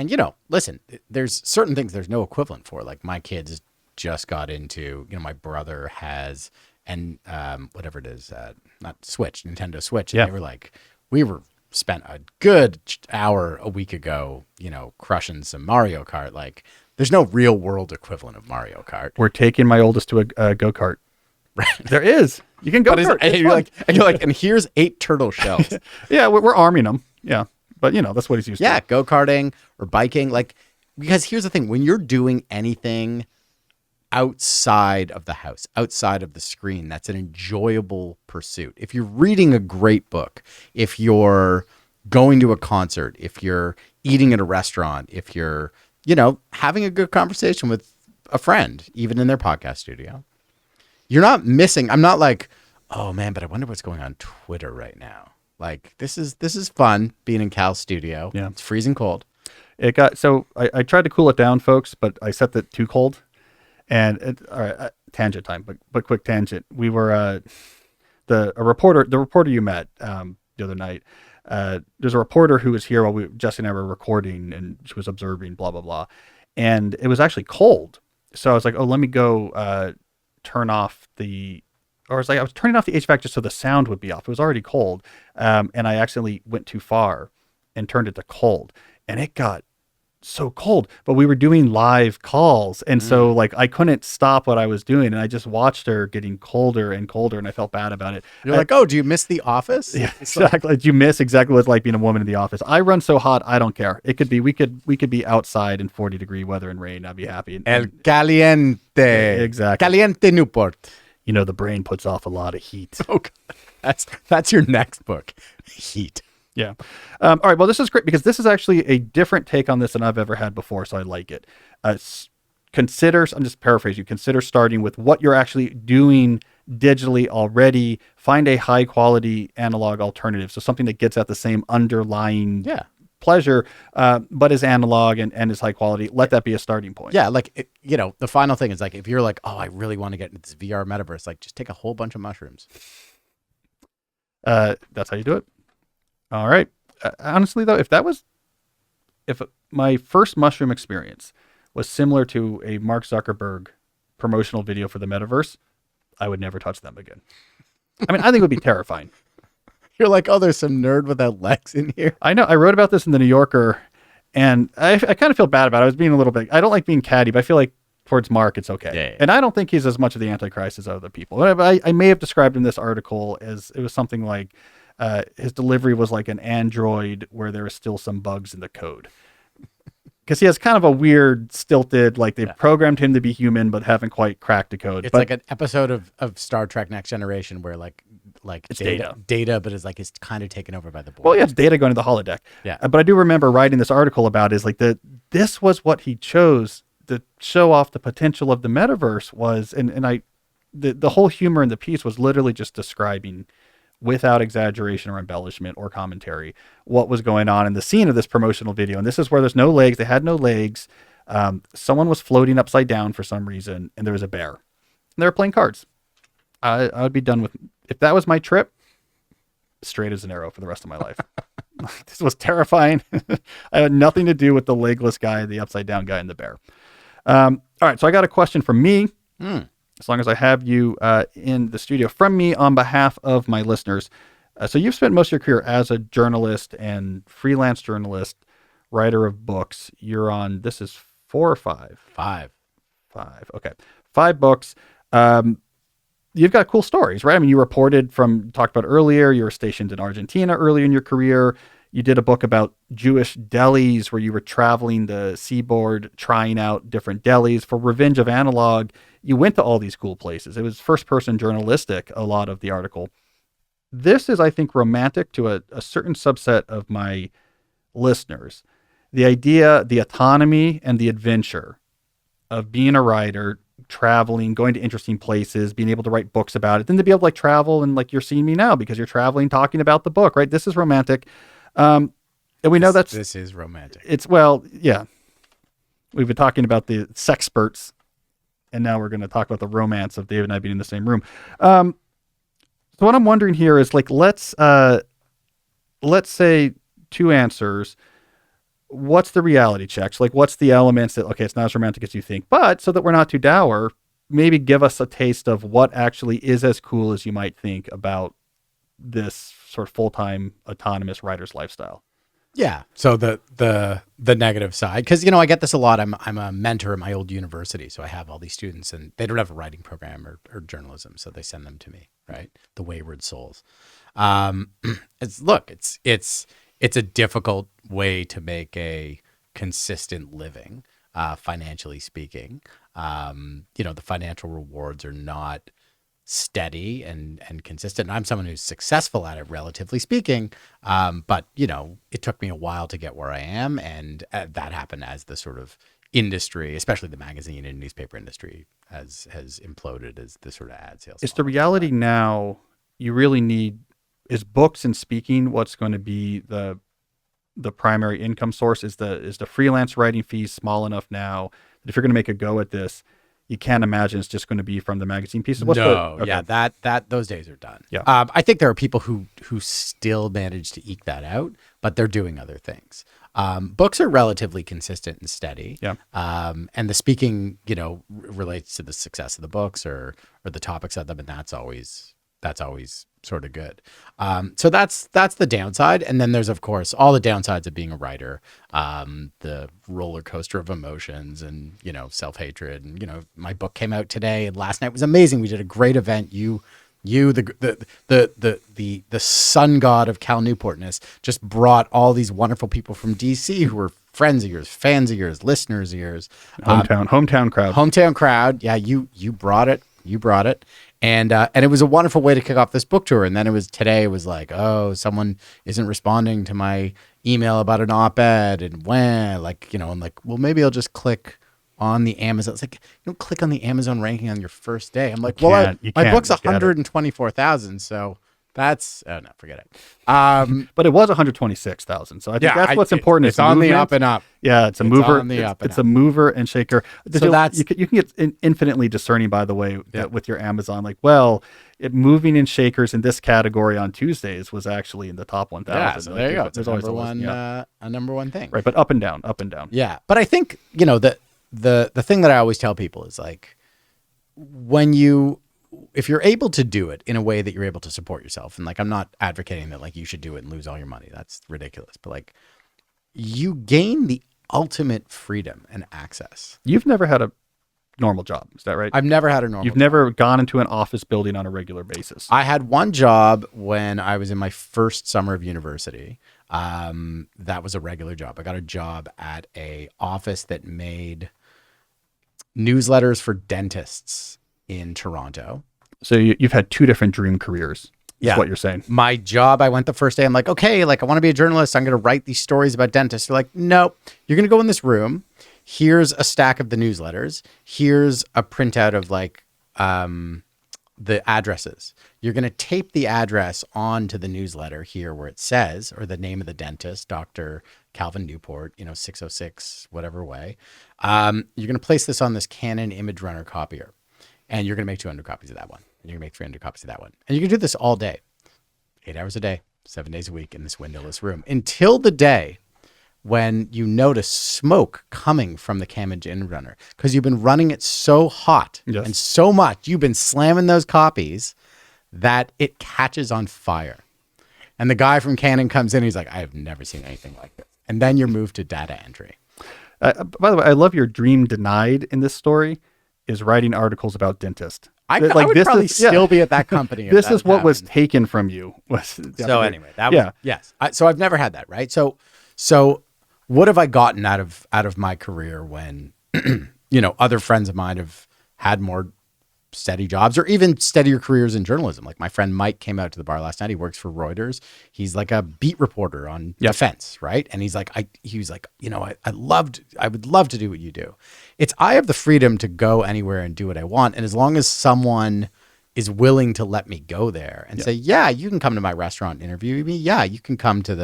listen, there's certain things there's no equivalent for. Like my kids just got into, my brother has, and whatever it is, not Switch, Nintendo Switch. And Yeah. they were like, spent a good hour a week ago, crushing some Mario Kart. Like there's no real world equivalent of Mario Kart. We're taking my oldest to a go-kart. Right. There is. You can go kart. And you're like, and here's 8 turtle shells. Yeah, we're arming them. Yeah. But that's what he's used Yeah, to. go-karting or biking. Because here's the thing, when you're doing anything outside of the house, outside of the screen, that's an enjoyable pursuit. If you're reading a great book, if you're going to a concert, if you're eating at a restaurant, if you're, having a good conversation with a friend, even in their podcast studio, you're not missing. I'm not like, oh man, but I wonder what's going on Twitter right now. Like this is fun being in Cal's studio. Yeah. It's freezing cold. It got, so I tried to cool it down, folks, but I set it too cold. And all right, tangent time, but quick tangent. We were the reporter you met the other night. There's a reporter who was here while Jesse and I were recording, and she was observing, blah blah blah, and it was actually cold. So I was like, oh, let me go turn off the. Or I was turning off the HVAC just so the sound would be off. It was already cold, and I accidentally went too far and turned it to cold, and it got so cold. But we were doing live calls, and so like I couldn't stop what I was doing, and I just watched her getting colder and colder, and I felt bad about it. You're like, oh, do you miss The Office? Yeah, exactly. Did you miss exactly what it's like being a woman in the office? I run so hot, I don't care. It could be we could be outside in 40-degree weather and rain. I'd be happy. El Caliente. Exactly. Caliente Newport. The brain puts off a lot of heat. Oh, God. That's your next book. Heat. Yeah. All right. Well, this is great because this is actually a different take on this than I've ever had before. So I like it. I'm just paraphrasing you, consider starting with what you're actually doing digitally already. Find a high quality analog alternative. So something that gets at the same underlying pleasure, but is analog and is high quality. Let that be a starting point. Yeah. The final thing is like, if you're like, oh, I really want to get into this VR metaverse, like just take a whole bunch of mushrooms. That's how you do it. All right. Honestly, though, if my first mushroom experience was similar to a Mark Zuckerberg promotional video for the metaverse, I would never touch them again. I mean, I think it would be terrifying. You're like, oh, there's some nerd without legs in here. I know. I wrote about this in the New Yorker, and I kind of feel bad about it. I was being a little bit, I don't like being catty, but I feel like towards Mark, it's okay. Yeah. And I don't think he's as much of the Antichrist as other people. I may have described in this article as it was something like his delivery was like an Android where there was still some bugs in the code. Because he has kind of a weird, stilted, like they programmed him to be human, but haven't quite cracked the code. It's like an episode of Star Trek Next Generation where like it's data, but it's kind of taken over by the board. Well, yeah, it's Data going to the holodeck. Yeah. But I do remember writing this article about is like this was what he chose to show off the potential of the metaverse was, and the whole humor in the piece was literally just describing without exaggeration or embellishment or commentary, what was going on in the scene of this promotional video. And this is where there's no legs. They had no legs. Someone was floating upside down for some reason, and there was a bear. And they were playing cards. I would be done with, if that was my trip, straight as an arrow for the rest of my life. This was terrifying. I had nothing to do with the legless guy, the upside down guy, and the bear. All right, so I got a question from me. As long as I have you in the studio, from me on behalf of my listeners. So you've spent most of your career as a journalist and freelance journalist, writer of books. You're on, this is 4 or 5? 5. 5. Okay. 5 books. You've got cool stories, right? I mean, you reported from, talked about earlier, you were stationed in Argentina early in your career. You did a book about Jewish delis where you were traveling the seaboard, trying out different delis. For Revenge of Analog, you went to all these cool places. It was first-person journalistic, a lot of the article. This is, I think, romantic to a certain subset of my listeners. The idea, the autonomy, and the adventure of being a writer, traveling, going to interesting places, being able to write books about it, then to be able to like travel and like you're seeing me now because you're traveling, talking about the book, right? This is romantic. And we know this is romantic. It's, well, yeah. We've been talking about the sexperts, and now we're going to talk about the romance of David and I being in the same room. So what I'm wondering here is like, let's say 2 answers. What's the reality checks? Like, what's the elements that, okay, it's not as romantic as you think, but so that we're not too dour, maybe give us a taste of what actually is as cool as you might think about this sort of full-time autonomous writer's lifestyle. Yeah. So the negative side, because, you know, I get this a lot. I'm a mentor at my old university. So I have all these students and they don't have a writing program or journalism. So they send them to me, right? The wayward souls. It's a difficult way to make a consistent living, financially speaking. You know, the financial rewards are not steady and consistent. And I'm someone who's successful at it, relatively speaking. But, you know, it took me a while to get where I am. And that happened as the sort of industry, especially the magazine and newspaper industry, has imploded as the sort of ad sales. It's the reality now. You really need, is books and speaking what's going to be the primary income source? Is the freelance writing fee small enough now that if you're going to make a go at this, you can't imagine it's just going to be from the magazine pieces? Yeah, that those days are done. Yeah. I think there are people who still manage to eke that out, but they're doing other things. Books are relatively consistent and steady. Yeah. And the speaking, you know, relates to the success of the books or the topics of them, and that's always sort of good. So that's the downside. And then there's, of course, all the downsides of being a writer, the roller coaster of emotions and, you know, self-hatred. And, you know, my book came out today and last night was amazing. We did a great event. The sun god of Cal Newportness just brought all these wonderful people from DC who were friends of yours, fans of yours, listeners of yours. Hometown crowd. Yeah. You brought it. And it was a wonderful way to kick off this book tour. And then today it was like, oh, someone isn't responding to my email about an op-ed, and when, like, you know, I'm like, well, maybe I'll just click on the Amazon. It's like, you don't click on the Amazon ranking on your first day. I'm like, well, my book's 124,000, so that's, oh no, forget it. But it was 126,000. So I think that's what's important. It's on the up and up. Yeah, it's a mover. It's a mover and shaker. So you can get infinitely discerning, by the way, with your Amazon. Like, well, moving and shakers in this category on Tuesdays was actually in the top 1,000. Yeah, so there you go. There's always a number one thing. Right, but up and down. Yeah, but I think, you know, the thing that I always tell people is like, if you're able to do it in a way that you're able to support yourself, and like, I'm not advocating that like you should do it and lose all your money. That's ridiculous. But like, you gain the ultimate freedom and access. You've never had a normal job, is that right? I've never had a normal You've never gone into an office building on a regular basis. I had one job when I was in my first summer of university. That was a regular job. I got a job at a office that made newsletters for dentists in Toronto. So you've had 2 different dream careers. Yeah. Is what you're saying. My job, I went the first day. I'm like, okay, like I want to be a journalist. I'm going to write these stories about dentists. They're like, no, you're going to go in this room. Here's a stack of the newsletters. Here's a printout of like the addresses. You're going to tape the address onto the newsletter here where it says, or the name of the dentist, Dr. Calvin Newport, 606, whatever way. You're going to place this on this Canon Image Runner copier, and you're going to make 200 copies of that one. And you're going to make 300 copies of that one. And you can do this all day, 8 hours a day, 7 days a week in this windowless room until the day when you notice smoke coming from the Image Runner because you've been running it so hot and so much. You've been slamming those copies that it catches on fire. And the guy from Canon comes in. He's like, I have never seen anything like this. And then you're moved to data entry. By the way, I love your dream denied in this story is writing articles about dentists. I would probably still be at that company. This is what was taken from you. So anyway, that was, yes. So I've never had that, right? So what have I gotten out of my career when, other friends of mine have had more steady jobs or even steadier careers in journalism? Like my friend Mike came out to the bar last night. He works for Reuters. He's like a beat reporter on defense, right? And he's like, I would love to do what you do. I have the freedom to go anywhere and do what I want. And as long as someone is willing to let me go there and say, yeah, you can come to my restaurant and interview me. Yeah, you can come to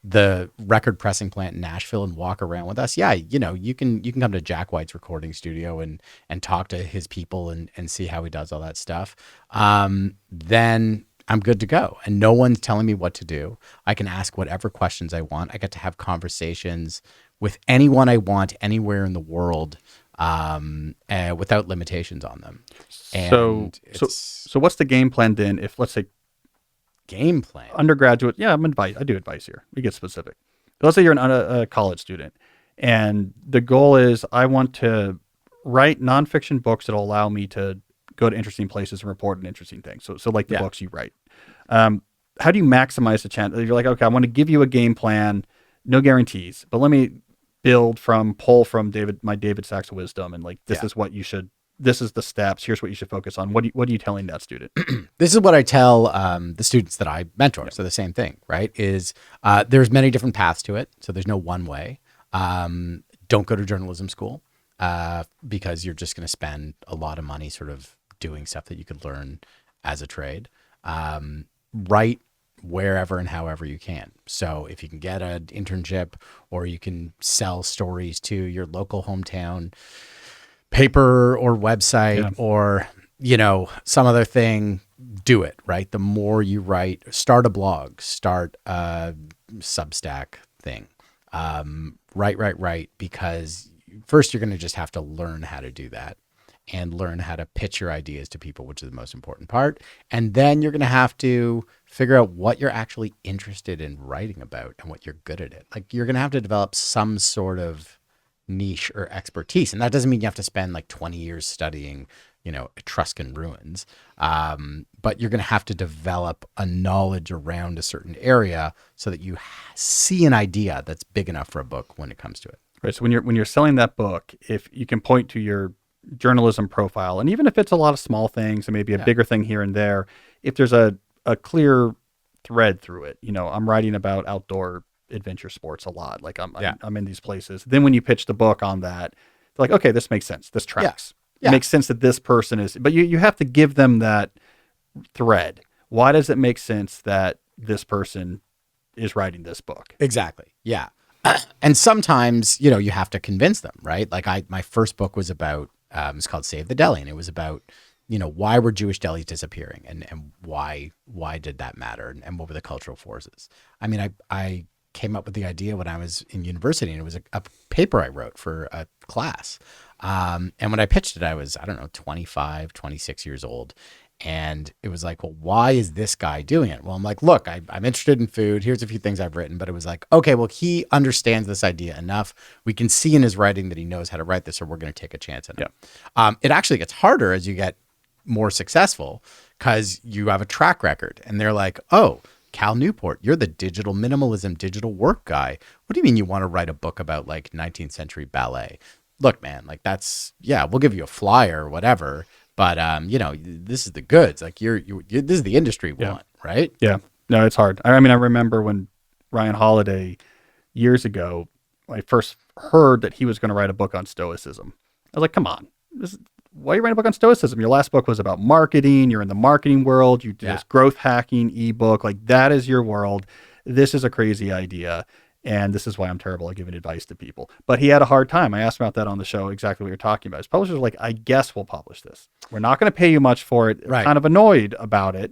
the record pressing plant in Nashville and walk around with us. Yeah, you can come to Jack White's recording studio and talk to his people and see how he does all that stuff. Then I'm good to go. And no one's telling me what to do. I can ask whatever questions I want. I get to have conversations with anyone I want anywhere in the world without limitations on them. And so what's the game plan then if, let's say, game plan? Undergraduate, I do advice here. We get specific. Let's say you're a college student, and the goal is I want to write nonfiction books that will allow me to go to interesting places and report on interesting things. So like the books you write. How do you maximize the chance? You're like, okay, I want to give you a game plan, no guarantees, but let me pull from my David Sax wisdom, and like this is what you should. This is the steps. Here's what you should focus on. What are you telling that student? This is what I tell the students that I mentor. So the same thing, right? Is there's many different paths to it. So there's no one way. Don't go to journalism school because you're just going to spend a lot of money sort of doing stuff that you could learn as a trade. Write wherever and however you can. So if you can get an internship or you can sell stories to your local hometown paper or website or, some other thing, do it, right? The more you write, start a blog, start a Substack thing. Write, because first you're going to just have to learn how to do that and learn how to pitch your ideas to people, which is the most important part. And then you're going to have to figure out what you're actually interested in writing about and what you're good at it. Like you're going to have to develop some sort of niche or expertise. And that doesn't mean you have to spend like 20 years studying, Etruscan ruins. But you're going to have to develop a knowledge around a certain area so that you see an idea that's big enough for a book when it comes to it. Right. So when you're selling that book, if you can point to your journalism profile, and even if it's a lot of small things and maybe a bigger thing here and there, if there's a clear thread through it, I'm writing about outdoor adventure sports a lot. Like I'm in these places. Then when you pitch the book on that, they're like, okay, this makes sense. This tracks. It makes sense that this person is, but you have to give them that thread. Why does it make sense that this person is writing this book? Exactly. Yeah. And sometimes, you have to convince them, right? Like my first book was about, it's called Save the Deli. And it was about, why were Jewish delis disappearing and why did that matter? And what were the cultural forces? I mean, I came up with the idea when I was in university, and it was a paper I wrote for a class. And when I pitched it, I was, 25, 26 years old. And it was like, well, why is this guy doing it? Well, I'm like, look, I'm interested in food. Here's a few things I've written. But it was like, okay, well, he understands this idea enough. We can see in his writing that he knows how to write this, or we're going to take a chance at it. It actually gets harder as you get more successful because you have a track record. And they're like, oh, Cal Newport, you're the digital minimalism, digital work guy. What do you mean you want to write a book about like 19th century ballet? Look, man, like we'll give you a flyer or whatever. But, this is the goods. Like this is the industry we want, right? Yeah. No, it's hard. I mean, I remember when Ryan Holiday years ago, I first heard that he was going to write a book on Stoicism. I was like, come on, why are you writing a book on stoicism? Your last book was about marketing. You're in the marketing world. You did this growth hacking ebook. Like, that is your world. This is a crazy idea. And this is why I'm terrible at giving advice to people. But he had a hard time. I asked him about that on the show, exactly what you're talking about. His publishers were like, I guess we'll publish this. We're not going to pay you much for it. Right. Kind of annoyed about it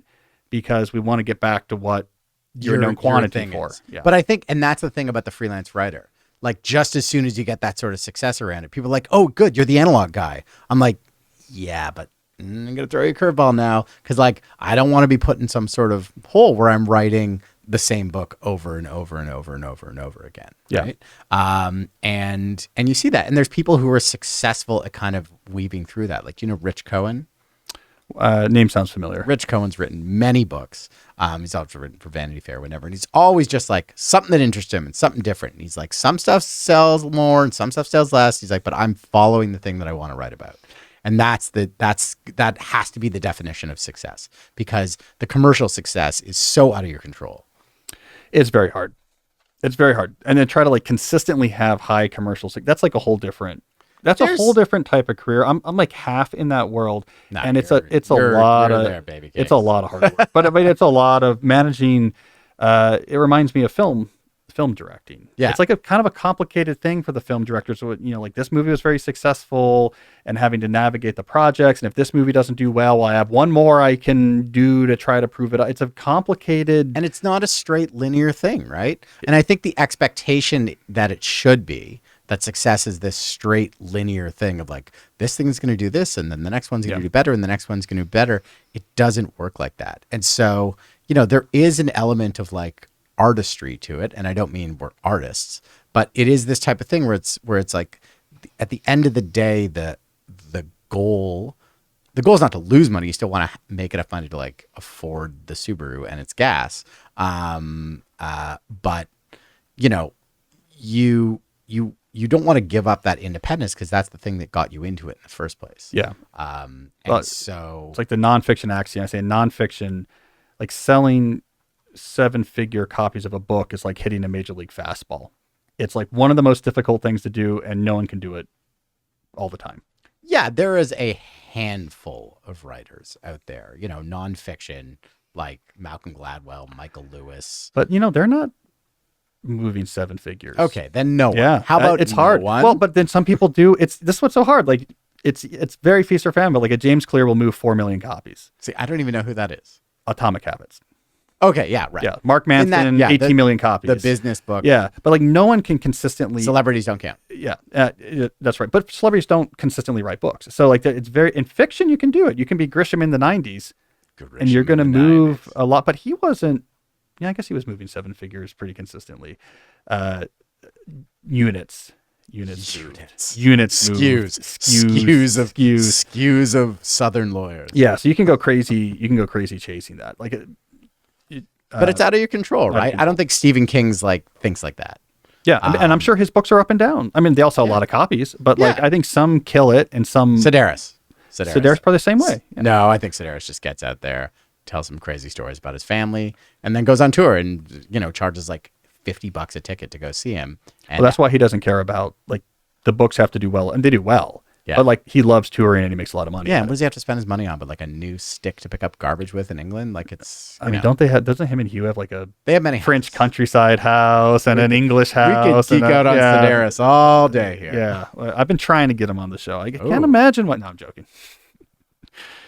because we want to get back to what you're known quantity for. Yeah. But I think, and that's the thing about the freelance writer. Like, just as soon as you get that sort of success around it, people are like, oh, good, you're the analog guy. I'm like, yeah, but I'm going to throw you a curveball now. Because, like, I don't want to be put in some sort of hole where I'm writing the same book over and over and over and over and over again. Right. And you see that. And there's people who are successful at kind of weaving through that. Like, Rich Cohen? Name sounds familiar. Rich Cohen's written many books. He's also written for Vanity Fair, whatever. And he's always just like something that interests him and something different. And he's like, some stuff sells more and some stuff sells less. He's like, but I'm following the thing that I want to write about. And that has to be the definition of success, because the commercial success is so out of your control. It's very hard. It's very hard. And then try to like consistently have high commercial success. That's like a whole different type of career. I'm like half in that world, and it's a lot of hard work. But I mean, it's a lot of managing. It reminds me of film directing. Yeah, it's like a kind of a complicated thing for the film directors. So, like this movie was very successful, and having to navigate the projects. And if this movie doesn't do well, I have one more I can do to try to prove it. It's a complicated, and it's not a straight linear thing, right? And I think the expectation that it should be, that success is this straight linear thing of like, this thing's going to do this, and then the next one's going to do better, and the next one's going to do better. It doesn't work like that. And so, there is an element of like artistry to it. And I don't mean we're artists, but it is this type of thing where it's like, at the end of the day, the goal is not to lose money. You still want to make enough money to like afford the Subaru and its gas. But you don't want to give up that independence, because that's the thing that got you into it in the first place. Yeah. So it's like the nonfiction axiom. I say nonfiction, like selling 7-figure copies of a book is like hitting a major league fastball. It's like one of the most difficult things to do, and no one can do it all the time. Yeah, there is a handful of writers out there, nonfiction, like Malcolm Gladwell, Michael Lewis. But they're not moving 7 figures. Okay, then no one. Yeah. How about it's hard? One? Well, but then some people do. This is what's so hard. Like it's very feast or famine. But like a James Clear will move 4 million copies. See, I don't even know who that is. Atomic Habits. Okay, yeah, right. Yeah, Mark Manson, 18 million copies. The business book. Yeah, but like no one can consistently. Celebrities don't count. Yeah, that's right. But celebrities don't consistently write books. So like it's very, in fiction you can do it. You can be Grisham in the 90s, and you're going to move a lot. But he wasn't. Yeah, I guess he was moving 7 figures pretty consistently. Units. Skews of Southern lawyers. Yeah, so you can go crazy. You can go crazy chasing that. Like, but it's out of your control, right? I don't think Stephen King's thinks like that. Yeah, and I'm sure his books are up and down. I mean, they all sell a lot of copies, but like I think some kill it, and some. Sedaris probably the same way. Yeah. No, I think Sedaris just gets out there, tells some crazy stories about his family, and then goes on tour and charges like $50 a ticket to go see him. And well, that's why he doesn't care about like the books have to do well, and they do well. Yeah. But like he loves touring and he makes a lot of money. Yeah. And what does he have to spend his money on? But like a new stick to pick up garbage with in England? Like it's. I mean, doesn't him and Hugh have like they have many French countryside house and an English house? We could geek out on Sedaris all day here. Yeah. I've been trying to get him on the show. I can't imagine what. No, I'm joking.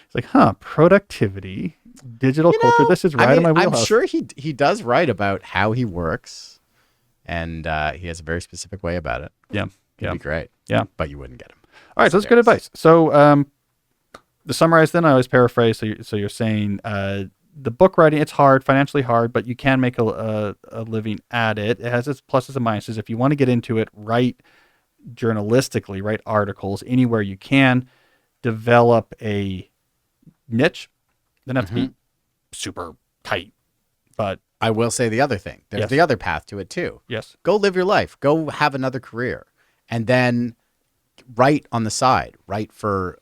It's like, productivity, digital culture. This is right in my wheelhouse. I'm sure he does write about how he works, and he has a very specific way about it. Yeah. It'd be great. Yeah. But you wouldn't get him. All right, so that's good advice. So to summarize then, I always paraphrase. So you're saying the book writing, it's hard, financially hard, but you can make a living at it. It has its pluses and minuses. If you want to get into it, write journalistically, write articles anywhere you can, develop a niche. Doesn't have to be super tight, but I will say the other thing. There's the other path to it too. Yes. Go live your life. Go have another career, and then write on the side. Write for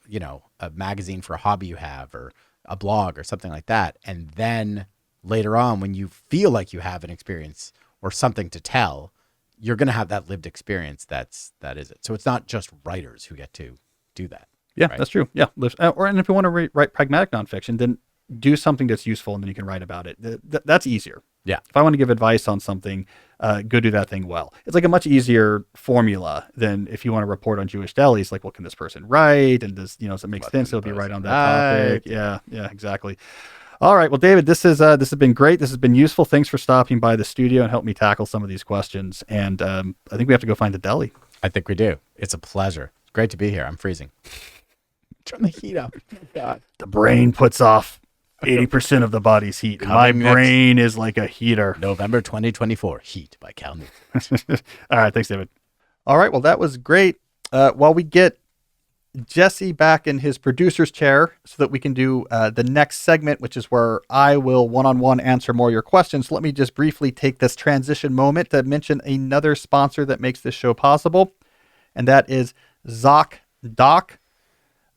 a magazine for a hobby you have, or a blog, or something like that. And then later on, when you feel like you have an experience or something to tell, you're going to have that lived experience. That is it. So it's not just writers who get to do that. Yeah, Right. that's true. Yeah. And if you want to write pragmatic nonfiction, then do something that's useful and then you can write about it. That's easier. Yeah. If I want to give advice on something, go do that thing well. It's like a much easier formula than if you want to report on Jewish delis, like what can this person write? And does it make What sense? can It'll be the right on person that topic. write? Yeah. Yeah, exactly. All right. Well, David, this has been great. This has been useful. Thanks for stopping by the studio and help me tackle some of these questions. And I think we have to go find the deli. I think we do. It's a pleasure. It's great to be here. I'm freezing. Turn the heat up. Oh, God. The brain puts off 80% of the body's heat. My Coming next. brain is like a heater. November 2024. Heat by Cal Newport. All right. Thanks, David. All right. Well, that was great. While we get Jesse back in his producer's chair so that we can do the next segment, which is where I will one-on-one answer more of your questions, let me just briefly take this transition moment to mention another sponsor that makes this show possible, and that is Zocdoc.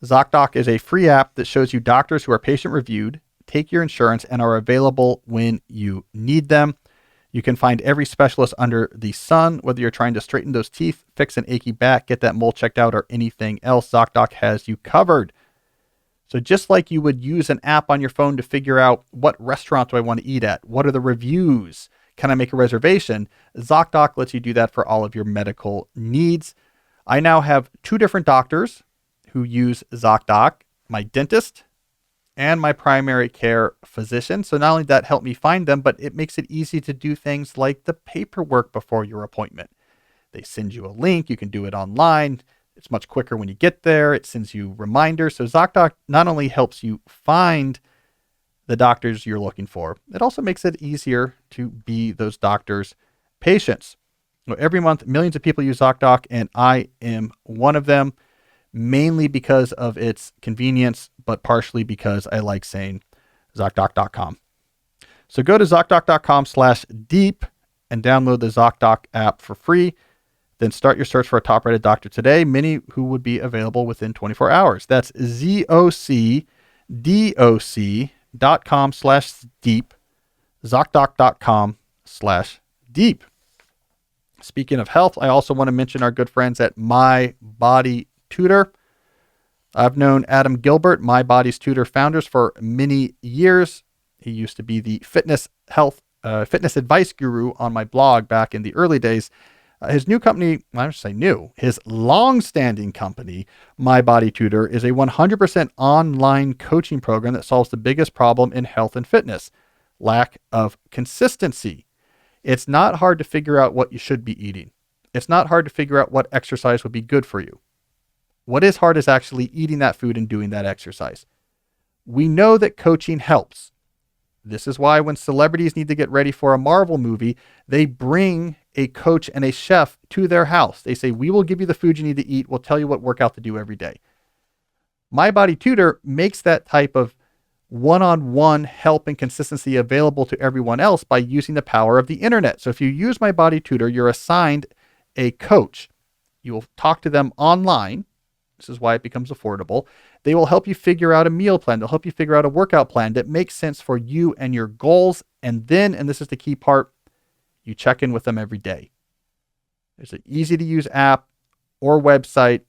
Zocdoc is a free app that shows you doctors who are patient-reviewed, take your insurance, and are available when you need them. You can find every specialist under the sun, whether you're trying to straighten those teeth, fix an achy back, get that mole checked out, or anything else. Zocdoc has you covered. So just like you would use an app on your phone to figure out what restaurant do I want to eat at, what are the reviews, can I make a reservation, Zocdoc lets you do that for all of your medical needs. I now have 2 different doctors who use Zocdoc, my dentist and my primary care physician. So not only that helped me find them, but it makes it easy to do things like the paperwork before your appointment. They send you a link. You can do it online. It's much quicker when you get there. It sends you reminders. So Zocdoc not only helps you find the doctors you're looking for, it also makes it easier to be those doctors' patients. Every month, millions of people use Zocdoc, and I am one of them, mainly because of its convenience, but partially because I like saying Zocdoc.com. So go to Zocdoc.com/deep and download the Zocdoc app for free. Then start your search for a top-rated doctor today, many who would be available within 24 hours. That's ZocDoc.com/deep, Zocdoc.com/deep. Speaking of health, I also want to mention our good friends at My Body Tutor. I've known Adam Gilbert, My Body's Tutor founders, for many years. He used to be the fitness advice guru on my blog back in the early days. His new company, I should say new, his long-standing company, My Body Tutor, is a 100% online coaching program that solves the biggest problem in health and fitness: lack of consistency. It's not hard to figure out what you should be eating. It's not hard to figure out what exercise would be good for you. What is hard is actually eating that food and doing that exercise. We know that coaching helps. This is why when celebrities need to get ready for a Marvel movie, they bring a coach and a chef to their house. They say, we will give you the food you need to eat. We'll tell you what workout to do every day. My Body Tutor makes that type of one-on-one help and consistency available to everyone else by using the power of the internet. So if you use My Body Tutor, you're assigned a coach. You will talk to them online. This is why it becomes affordable. They will help you figure out a meal plan. They'll help you figure out a workout plan that makes sense for you and your goals. And then, and this is the key part, you check in with them every day. There's an easy to use app or website.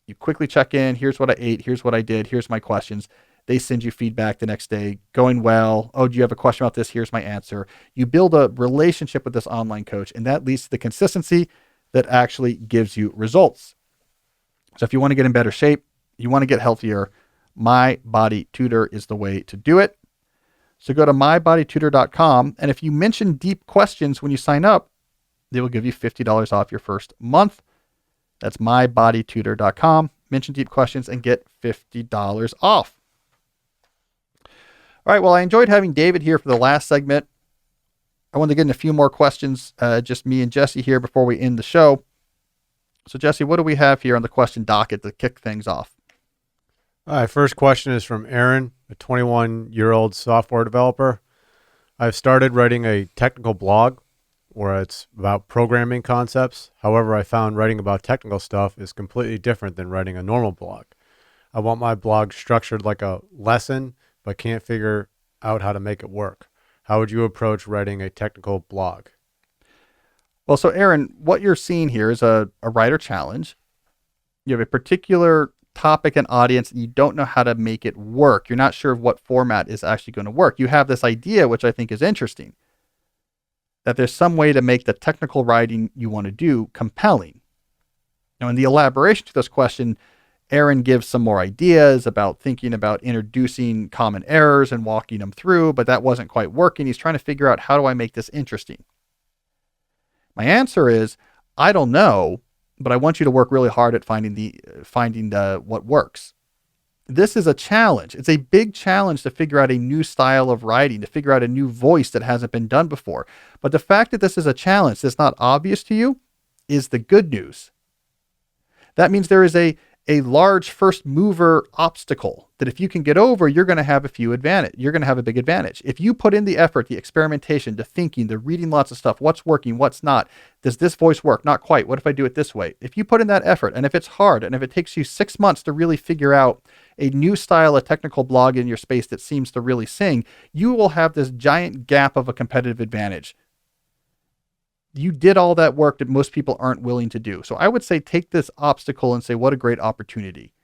You quickly check in. Here's what I ate. Here's what I did. Here's my questions. They send you feedback the next day. Going well. Oh, do you have a question about this? Here's my answer. You build a relationship with this online coach, and that leads to the consistency that actually gives you results. So if you want to get in better shape, you want to get healthier, My Body Tutor is the way to do it. So go to mybodytutor.com, and if you mention deep questions when you sign up, they will give you $50 off your first month. That's mybodytutor.com. Mention deep questions and get $50 off. All right, well, I enjoyed having David here for the last segment. I wanted to get in a few more questions, just me and Jesse here before we end the show. So, Jesse, what do we have here on the question docket to kick things off? All right, first question is from Aaron, a 21-year-old software developer. I've started writing a technical blog where it's about programming concepts. However, I found writing about technical stuff is completely different than writing a normal blog. I want my blog structured like a lesson, but can't figure out how to make it work. How would you approach writing a technical blog? Well, so Aaron, what you're seeing here is a writer challenge. You have a particular topic and audience and you don't know how to make it work. You're not sure what format is actually going to work. You have this idea, which I think is interesting, that there's some way to make the technical writing you want to do compelling. Now, in the elaboration to this question, Aaron gives some more ideas about thinking about introducing common errors and walking them through, but that wasn't quite working. He's trying to figure out, how do I make this interesting? My answer is, I don't know, but I want you to work really hard at finding what works. This is a challenge. It's a big challenge to figure out a new style of writing, to figure out a new voice that hasn't been done before. But the fact that this is a challenge that's not obvious to you is the good news. That means there is a large first mover obstacle that if you can get over, you're going to have you're going to have a big advantage. If you put in the effort, the experimentation, the thinking, the reading lots of stuff, what's working, what's not, does this voice work? Not quite. What if I do it this way? If you put in that effort, and if it's hard, and if it takes you 6 months to really figure out a new style of technical blog in your space that seems to really sing, you will have this giant gap of a competitive advantage. You did all that work that most people aren't willing to do. So I would say take this obstacle and say, what a great opportunity.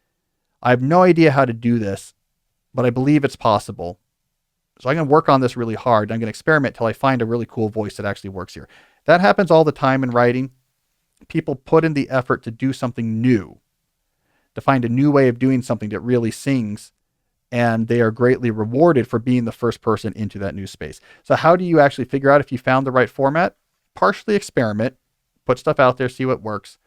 I have no idea how to do this, but I believe it's possible. So I'm going to work on this really hard. I'm going to experiment till I find a really cool voice that actually works here. That happens all the time in writing. People put in the effort to do something new, to find a new way of doing something that really sings, and they are greatly rewarded for being the first person into that new space. So how do you actually figure out if you found the right format? Partially experiment, put stuff out there, see what works.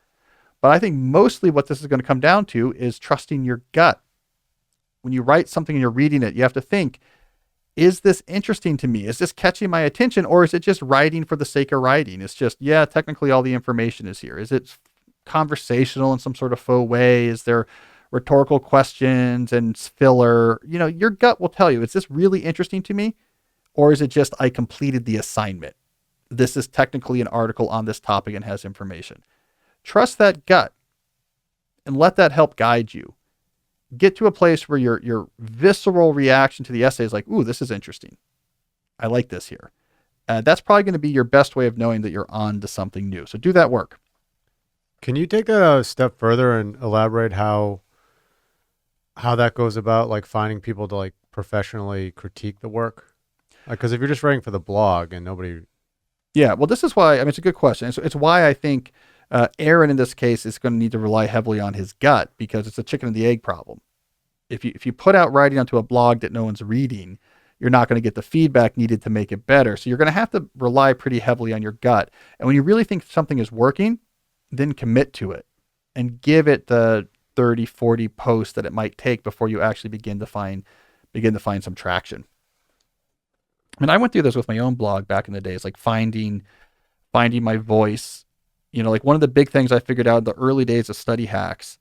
But I think mostly what this is going to come down to is trusting your gut. When you write something and you're reading it, you have to think, is this interesting to me? Is this catching my attention? Or is it just writing for the sake of writing? It's just, yeah, technically all the information is here. Is it conversational in some sort of faux way? Is there rhetorical questions and filler? You know, your gut will tell you, is this really interesting to me? Or is it just, I completed the assignment? This is technically an article on this topic and has information. Trust that gut and let that help guide you. Get to a place where your visceral reaction to the essay is like, ooh, this is interesting. I like this here. That's probably going to be your best way of knowing that you're on to something new. So do that work. Can you take that a step further and elaborate how that goes about, like finding people to like professionally critique the work? Because if you're just writing for the blog and nobody... Yeah, well, this is why, I mean, it's a good question. It's why I think Aaron in this case is going to need to rely heavily on his gut, because it's a chicken and the egg problem. If you put out writing onto a blog that no one's reading, you're not going to get the feedback needed to make it better. So you're going to have to rely pretty heavily on your gut. And when you really think something is working, then commit to it and give it the 30, 40 posts that it might take before you actually begin to find some traction. I mean, I went through this with my own blog back in the days, like finding my voice. You know, like one of the big things I figured out in the early days of Study Hacks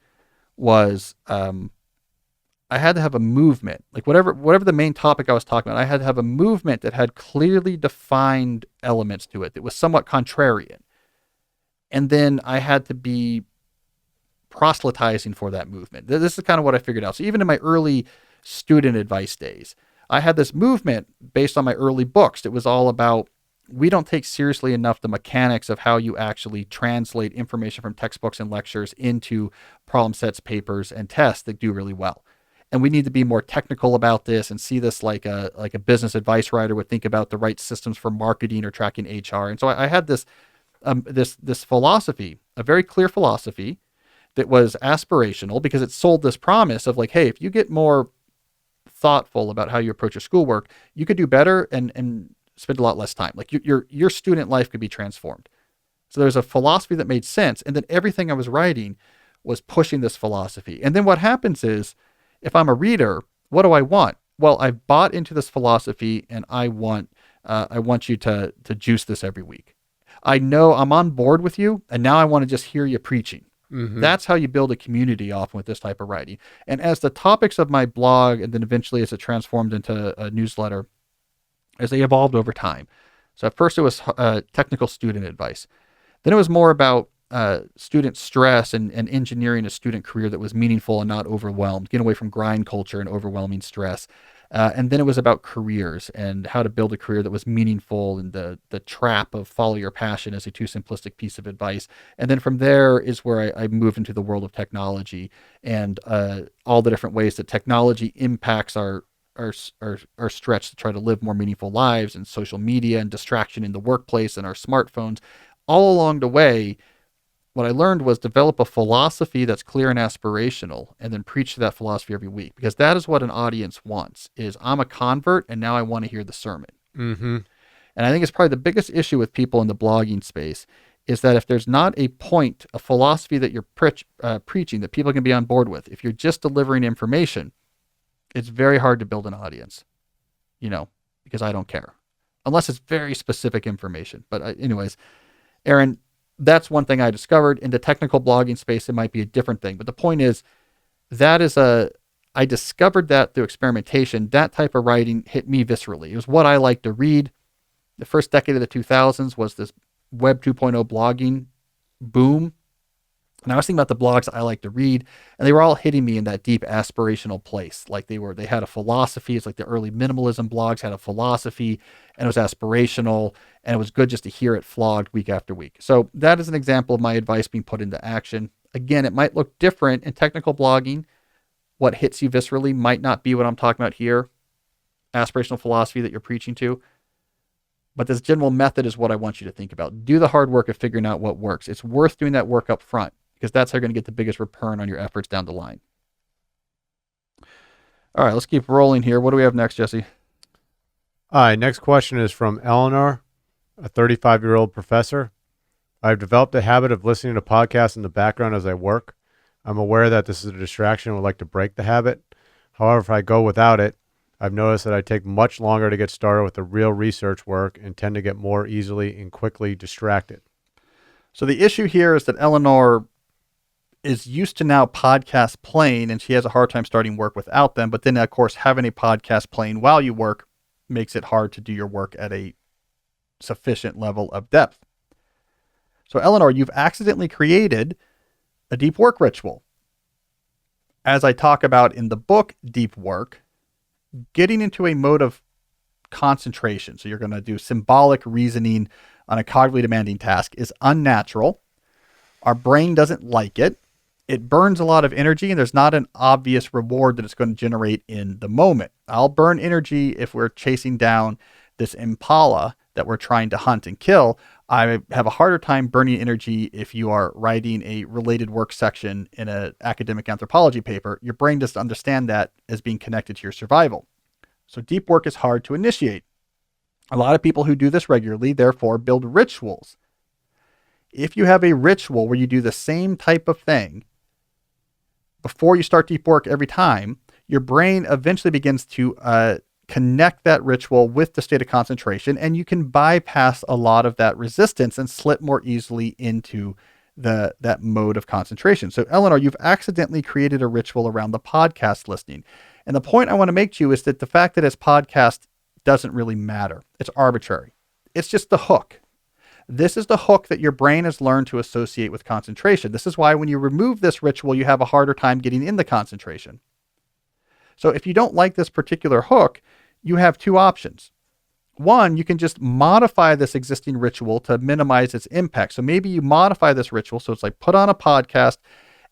was I had to have a movement. Like whatever the main topic I was talking about, I had to have a movement that had clearly defined elements to it that was somewhat contrarian. And then I had to be proselytizing for that movement. This is kind of what I figured out. So even in my early student advice days, I had this movement based on my early books that was all about, we don't take seriously enough the mechanics of how you actually translate information from textbooks and lectures into problem sets, papers, and tests that do really well. And we need to be more technical about this and see this like a business advice writer would think about the right systems for marketing or tracking HR. And so I had this philosophy, a very clear philosophy that was aspirational, because it sold this promise of like, hey, if you get more thoughtful about how you approach your schoolwork, you could do better and spend a lot less time. Like your student life could be transformed. So there's a philosophy that made sense. And then everything I was writing was pushing this philosophy. And then what happens is, if I'm a reader, what do I want? Well, I've bought into this philosophy and I want you to juice this every week. I know I'm on board with you, and now I want to just hear you preaching. Mm-hmm. That's how you build a community often with this type of writing. And as the topics of my blog, and then eventually as it transformed into a newsletter, as they evolved over time. So at first it was technical student advice. Then it was more about student stress and engineering a student career that was meaningful and not overwhelmed, getting away from grind culture and overwhelming stress. And then it was about careers and how to build a career that was meaningful, and the trap of follow your passion as a too simplistic piece of advice. And then from there is where I moved into the world of technology and all the different ways that technology impacts our stretch to try to live more meaningful lives, and social media and distraction in the workplace and our smartphones. All along the way, what I learned was develop a philosophy that's clear and aspirational, and then preach that philosophy every week, because that is what an audience wants. Is I'm a convert and now I want to hear the sermon. Mm-hmm. And I think it's probably the biggest issue with people in the blogging space is that if there's not a point, a philosophy that you're preaching that people can be on board with, if you're just delivering information, it's very hard to build an audience, because I don't care unless it's very specific information. But anyways, Aaron, that's one thing I discovered. In the technical blogging space, it might be a different thing. But the point is, I discovered that through experimentation. That type of writing hit me viscerally. It was what I like to read. The first decade of the 2000s was this Web 2.0 blogging boom. And I was thinking about the blogs I like to read, and they were all hitting me in that deep aspirational place. Like they had a philosophy. It's like the early minimalism blogs had a philosophy, and it was aspirational, and it was good just to hear it flogged week after week. So that is an example of my advice being put into action. Again, it might look different in technical blogging. What hits you viscerally might not be what I'm talking about here, aspirational philosophy that you're preaching to. But this general method is what I want you to think about. Do the hard work of figuring out what works. It's worth doing that work up front, because that's how you're going to get the biggest return on your efforts down the line. All right, let's keep rolling here. What do we have next, Jesse? All right, next question is from Eleanor, a 35-year-old professor. I've developed a habit of listening to podcasts in the background as I work. I'm aware that this is a distraction and would like to break the habit. However, if I go without it, I've noticed that I take much longer to get started with the real research work and tend to get more easily and quickly distracted. So the issue here is that Eleanor is used to now podcasts playing, and she has a hard time starting work without them. But then, of course, having a podcast playing while you work makes it hard to do your work at a sufficient level of depth. So Eleanor, you've accidentally created a deep work ritual. As I talk about in the book, Deep Work, getting into a mode of concentration, so you're going to do symbolic reasoning on a cognitively demanding task, is unnatural. Our brain doesn't like it. It burns a lot of energy, and there's not an obvious reward that it's going to generate in the moment. I'll burn energy if we're chasing down this impala that we're trying to hunt and kill. I have a harder time burning energy if you are writing a related work section in an academic anthropology paper. Your brain doesn't understand that as being connected to your survival. So deep work is hard to initiate. A lot of people who do this regularly, therefore, build rituals. If you have a ritual where you do the same type of thing before you start deep work every time, your brain eventually begins to connect that ritual with the state of concentration, and you can bypass a lot of that resistance and slip more easily into that mode of concentration. So Eleanor, you've accidentally created a ritual around the podcast listening. And the point I want to make to you is that the fact that it's podcast doesn't really matter. It's arbitrary. It's just the hook. This is the hook that your brain has learned to associate with concentration. This is why when you remove this ritual, you have a harder time getting in the concentration. So if you don't like this particular hook, you have two options. One, you can just modify this existing ritual to minimize its impact. So maybe you modify this ritual. So it's like put on a podcast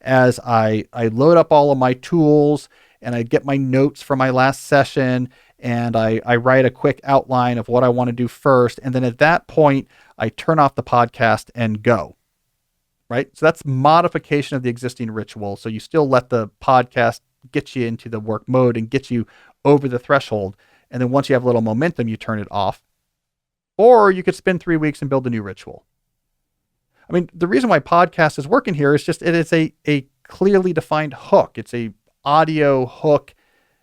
as I load up all of my tools and I get my notes from my last session and I write a quick outline of what I want to do first. And then at that point, I turn off the podcast and go. Right? So that's modification of the existing ritual. So you still let the podcast get you into the work mode and get you over the threshold. And then once you have a little momentum, you turn it off. Or you could spend 3 weeks and build a new ritual. I mean, the reason why podcast is working here is just it is a clearly defined hook. It's a audio hook,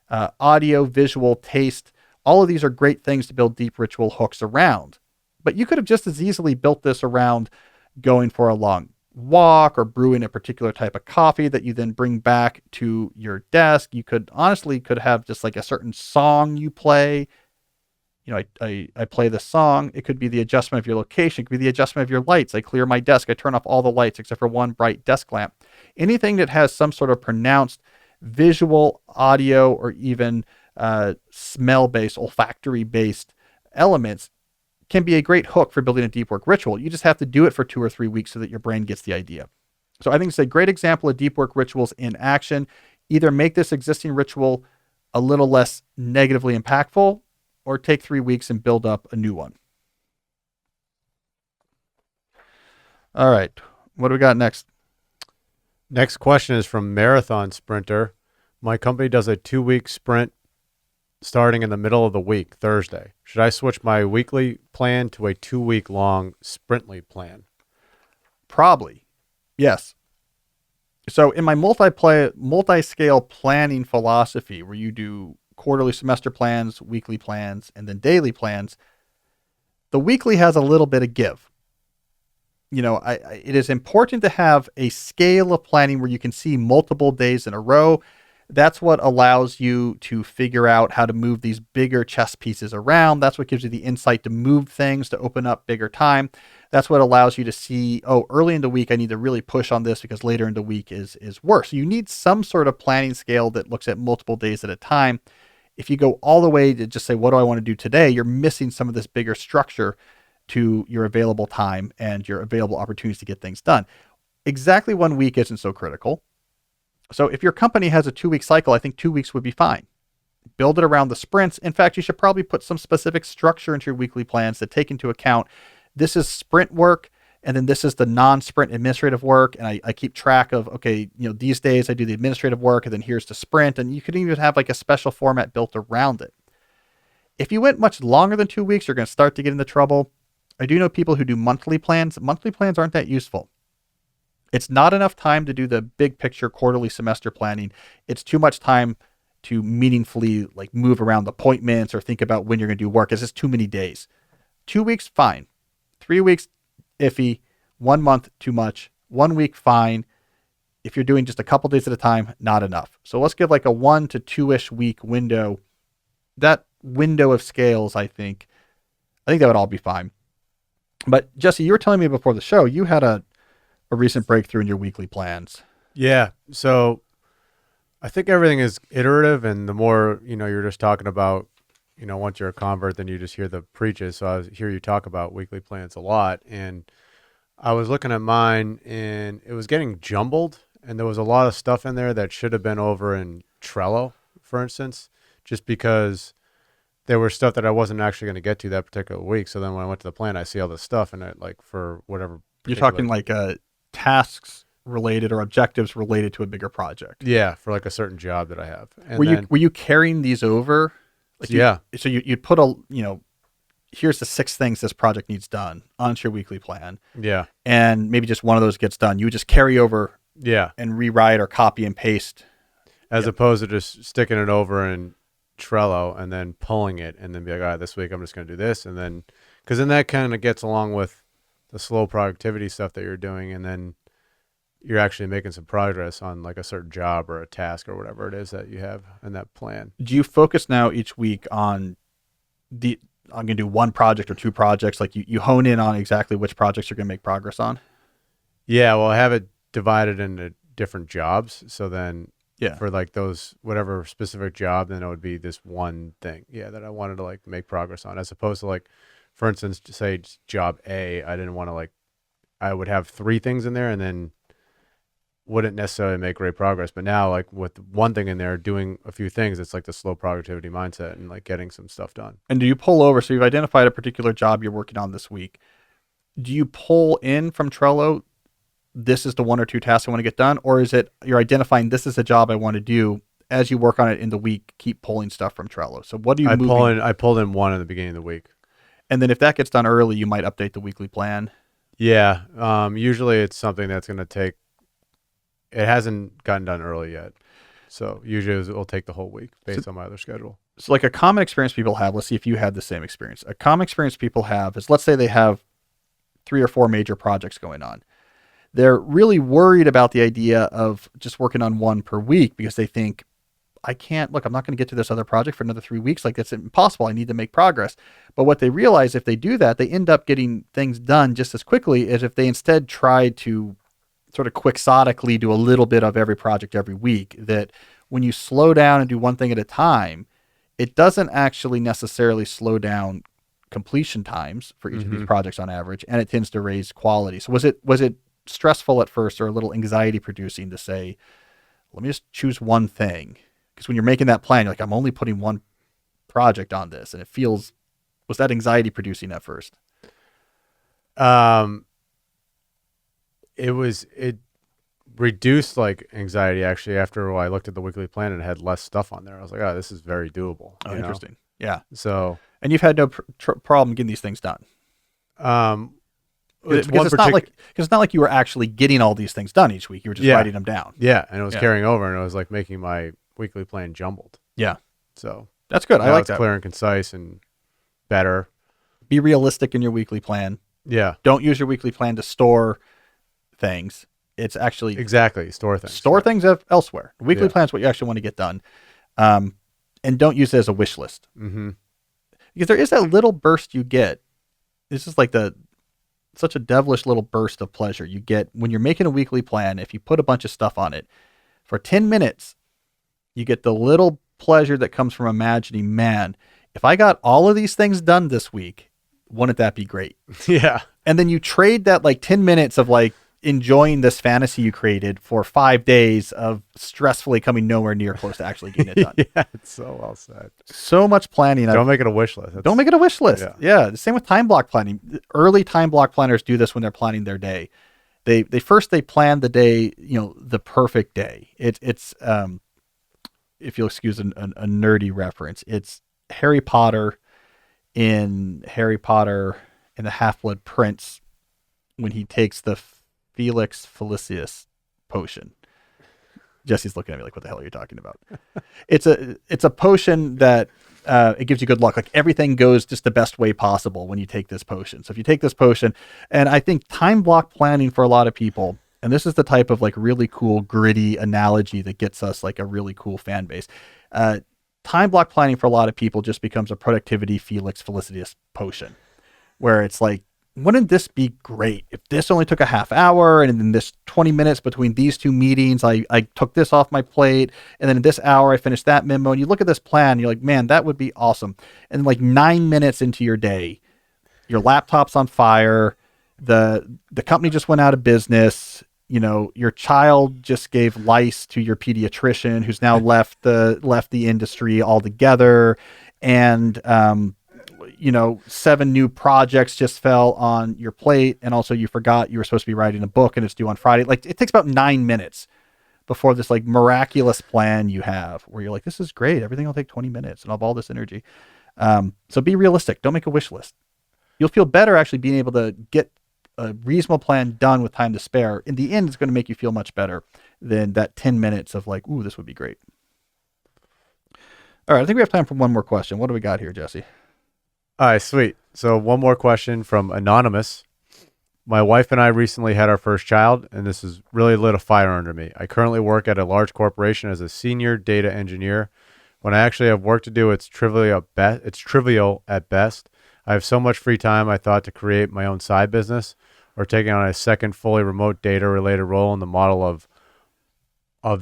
audio, visual, taste. All of these are great things to build deep ritual hooks around. But you could have just as easily built this around going for a long walk or brewing a particular type of coffee that you then bring back to your desk. You could have just like a certain song you play. You know, I play the song. It could be the adjustment of your location. It could be the adjustment of your lights. I clear my desk. I turn off all the lights except for one bright desk lamp. Anything that has some sort of pronounced visual, audio, or even smell-based, olfactory-based elements can be a great hook for building a deep work ritual. You just have to do it for 2 or 3 weeks so that your brain gets the idea. So I think it's a great example of deep work rituals in action. Either make this existing ritual a little less negatively impactful, or take 3 weeks and build up a new one. All right. What do we got next? Next question is from Marathon Sprinter. My company does a 2-week sprint starting in the middle of the week, Thursday. Should I switch my weekly plan to a 2-week long sprintly plan? Probably. Yes. So in my multi-scale planning philosophy, where you do quarterly semester plans, weekly plans, and then daily plans, the weekly has a little bit of give. It is important to have a scale of planning where you can see multiple days in a row. That's what allows you to figure out how to move these bigger chess pieces around. That's what gives you the insight to move things, to open up bigger time. That's what allows you to see, early in the week, I need to really push on this because later in the week is worse. So you need some sort of planning scale that looks at multiple days at a time. If you go all the way to just say, what do I want to do today? You're missing some of this bigger structure to your available time and your available opportunities to get things done. Exactly 1 week isn't so critical. So if your company has a 2-week cycle, I think 2 weeks would be fine. Build it around the sprints. In fact, you should probably put some specific structure into your weekly plans that take into account this is sprint work, and then this is the non-sprint administrative work. And I keep track of, these days I do the administrative work, and then here's the sprint. And you could even have like a special format built around it. If you went much longer than 2 weeks, you're going to start to get into trouble. I do know people who do monthly plans. Monthly plans aren't that useful. It's not enough time to do the big picture quarterly semester planning. It's too much time to meaningfully move around appointments or think about when you're going to do work. It's just too many days. 2 weeks, fine. 3 weeks, iffy. 1 month, too much. 1 week, fine. If you're doing just a couple days at a time, not enough. So let's give a 1 to 2-ish week window. That window of scales, I think that would all be fine. But Jesse, you were telling me before the show, you had a recent breakthrough in your weekly plans. Yeah. So I think everything is iterative, and the more, you're just talking about, once you're a convert, then you just hear the preaches. So I hear you talk about weekly plans a lot, and I was looking at mine and it was getting jumbled, and there was a lot of stuff in there that should have been over in Trello, for instance, just because there was stuff that I wasn't actually going to get to that particular week. So then when I went to the plan, I see all this stuff, and for whatever. You're talking tasks related or objectives related to a bigger project. Yeah, for a certain job that I have. And were you carrying these over? Yeah. So you'd put here's the 6 things this project needs done onto your weekly plan. Yeah. And maybe just one of those gets done. You would just carry over. Yeah. And rewrite or copy and paste. As opposed to just sticking it over in Trello and then pulling it and then be like, all right, this week I'm just going to do this. And then, because then that kind of gets along with the slow productivity stuff that you're doing. And then you're actually making some progress on a certain job or a task or whatever it is that you have in that plan. Do you focus now each week on I'm going to do 1 project or 2 projects? You hone in on exactly which projects you're going to make progress on? Yeah. Well, I have it divided into different jobs. So then yeah, for those, whatever specific job, then it would be this one thing. Yeah. That I wanted to make progress on, as opposed to for instance, to say job A, I didn't want to I would have 3 things in there and then wouldn't necessarily make great progress. But now with one thing in there, doing a few things, it's the slow productivity mindset and getting some stuff done. And do you pull over? So you've identified a particular job you're working on this week. Do you pull in from Trello, this is the 1 or 2 tasks I want to get done? Or is it you're identifying this is a job I want to do, as you work on it in the week, keep pulling stuff from Trello? So what do you I pulled in 1 in the beginning of the week. And then if that gets done early, you might update the weekly plan. Yeah. Usually it's something that's going to take, it hasn't gotten done early yet. So usually it'll take the whole week based on my other schedule. So a common experience people have, let's see if you had the same experience. A common experience people have is, let's say they have 3 or 4 major projects going on. They're really worried about the idea of just working on 1 per week because they think, I'm not going to get to this other project for another 3 weeks. That's impossible. I need to make progress. But what they realize, if they do that, they end up getting things done just as quickly as if they instead tried to sort of quixotically do a little bit of every project every week. That when you slow down and do one thing at a time, it doesn't actually necessarily slow down completion times for each of these projects on average, and it tends to raise quality. So was it stressful at first or a little anxiety producing to say, let me just choose one thing? Because when you're making that plan, you're like, I'm only putting one project on this, and was that anxiety producing at first? It reduced like anxiety actually after I looked at the weekly plan and it had less stuff on there. I was like, oh, this is very doable. Oh, you know? interesting. Yeah. So, And you've had no problem getting these things done. Because it's not like you were actually getting all these things done each week. You were just writing them down. Yeah, and it was carrying over, and it was like making my weekly plan jumbled. Yeah. So that's good. I like that. Clear and concise and better. Be realistic in your weekly plan. Yeah. Don't use your weekly plan to store things. It's actually exactly store things. Store things elsewhere. The weekly plan is what you actually want to get done, and don't use it as a wish list. Mm-hmm. Because there is that little burst you get. This is like such a devilish little burst of pleasure you get when you're making a weekly plan. If you put a bunch of stuff on it for 10 minutes, you get the little pleasure that comes from imagining, man, if I got all of these things done this week, wouldn't that be great? Yeah. And then you trade that like 10 minutes of like enjoying this fantasy you created for 5 days of stressfully coming nowhere near close to actually getting it done. Yeah, it's so well said. So much planning. Don't make it a wish list. Don't make it a wish list. Yeah. The same with time block planning. Early time block planners do this when they're planning their day. They plan the day, the perfect day. It's if you'll excuse a nerdy reference, it's Harry Potter in the Half-Blood Prince when he takes the Felix Felicis potion. Jesse's looking at me like, what the hell are you talking about? It's a potion that it gives you good luck. Like everything goes just the best way possible when you take this potion. So if you take this potion, and I think time block planning for a lot of people, and this is the type of like really cool gritty analogy that gets us like a really cool fan base. Time block planning for a lot of people just becomes a productivity Felix Felicitas potion, where it's like, wouldn't this be great if this only took a half hour, and in this 20 minutes between these two meetings, I took this off my plate, and then in this hour I finished that memo, and you look at this plan, and you're like, man, that would be awesome. And like 9 minutes into your day, your laptop's on fire, the company just went out of business, your child just gave lice to your pediatrician who's now left the industry altogether, and 7 new projects just fell on your plate, and also you forgot you were supposed to be writing a book and it's due on Friday. Like it takes about 9 minutes before this like miraculous plan you have where you're like, this is great, everything will take 20 minutes and I'll have all this energy. So be realistic. Don't make a wish list. You'll feel better actually being able to get a reasonable plan done with time to spare. In the end, it's going to make you feel much better than that 10 minutes of like, ooh, this would be great. All right, I think we have time for one more question. What do we got here, Jesse? All right, sweet. So one more question from Anonymous. My wife and I recently had our first child, and this has really lit a fire under me. I currently work at a large corporation as a senior data engineer. When I actually have work to do, it's trivial at best. I have so much free time, I thought to create my own side business or taking on a second fully remote data-related role in the model of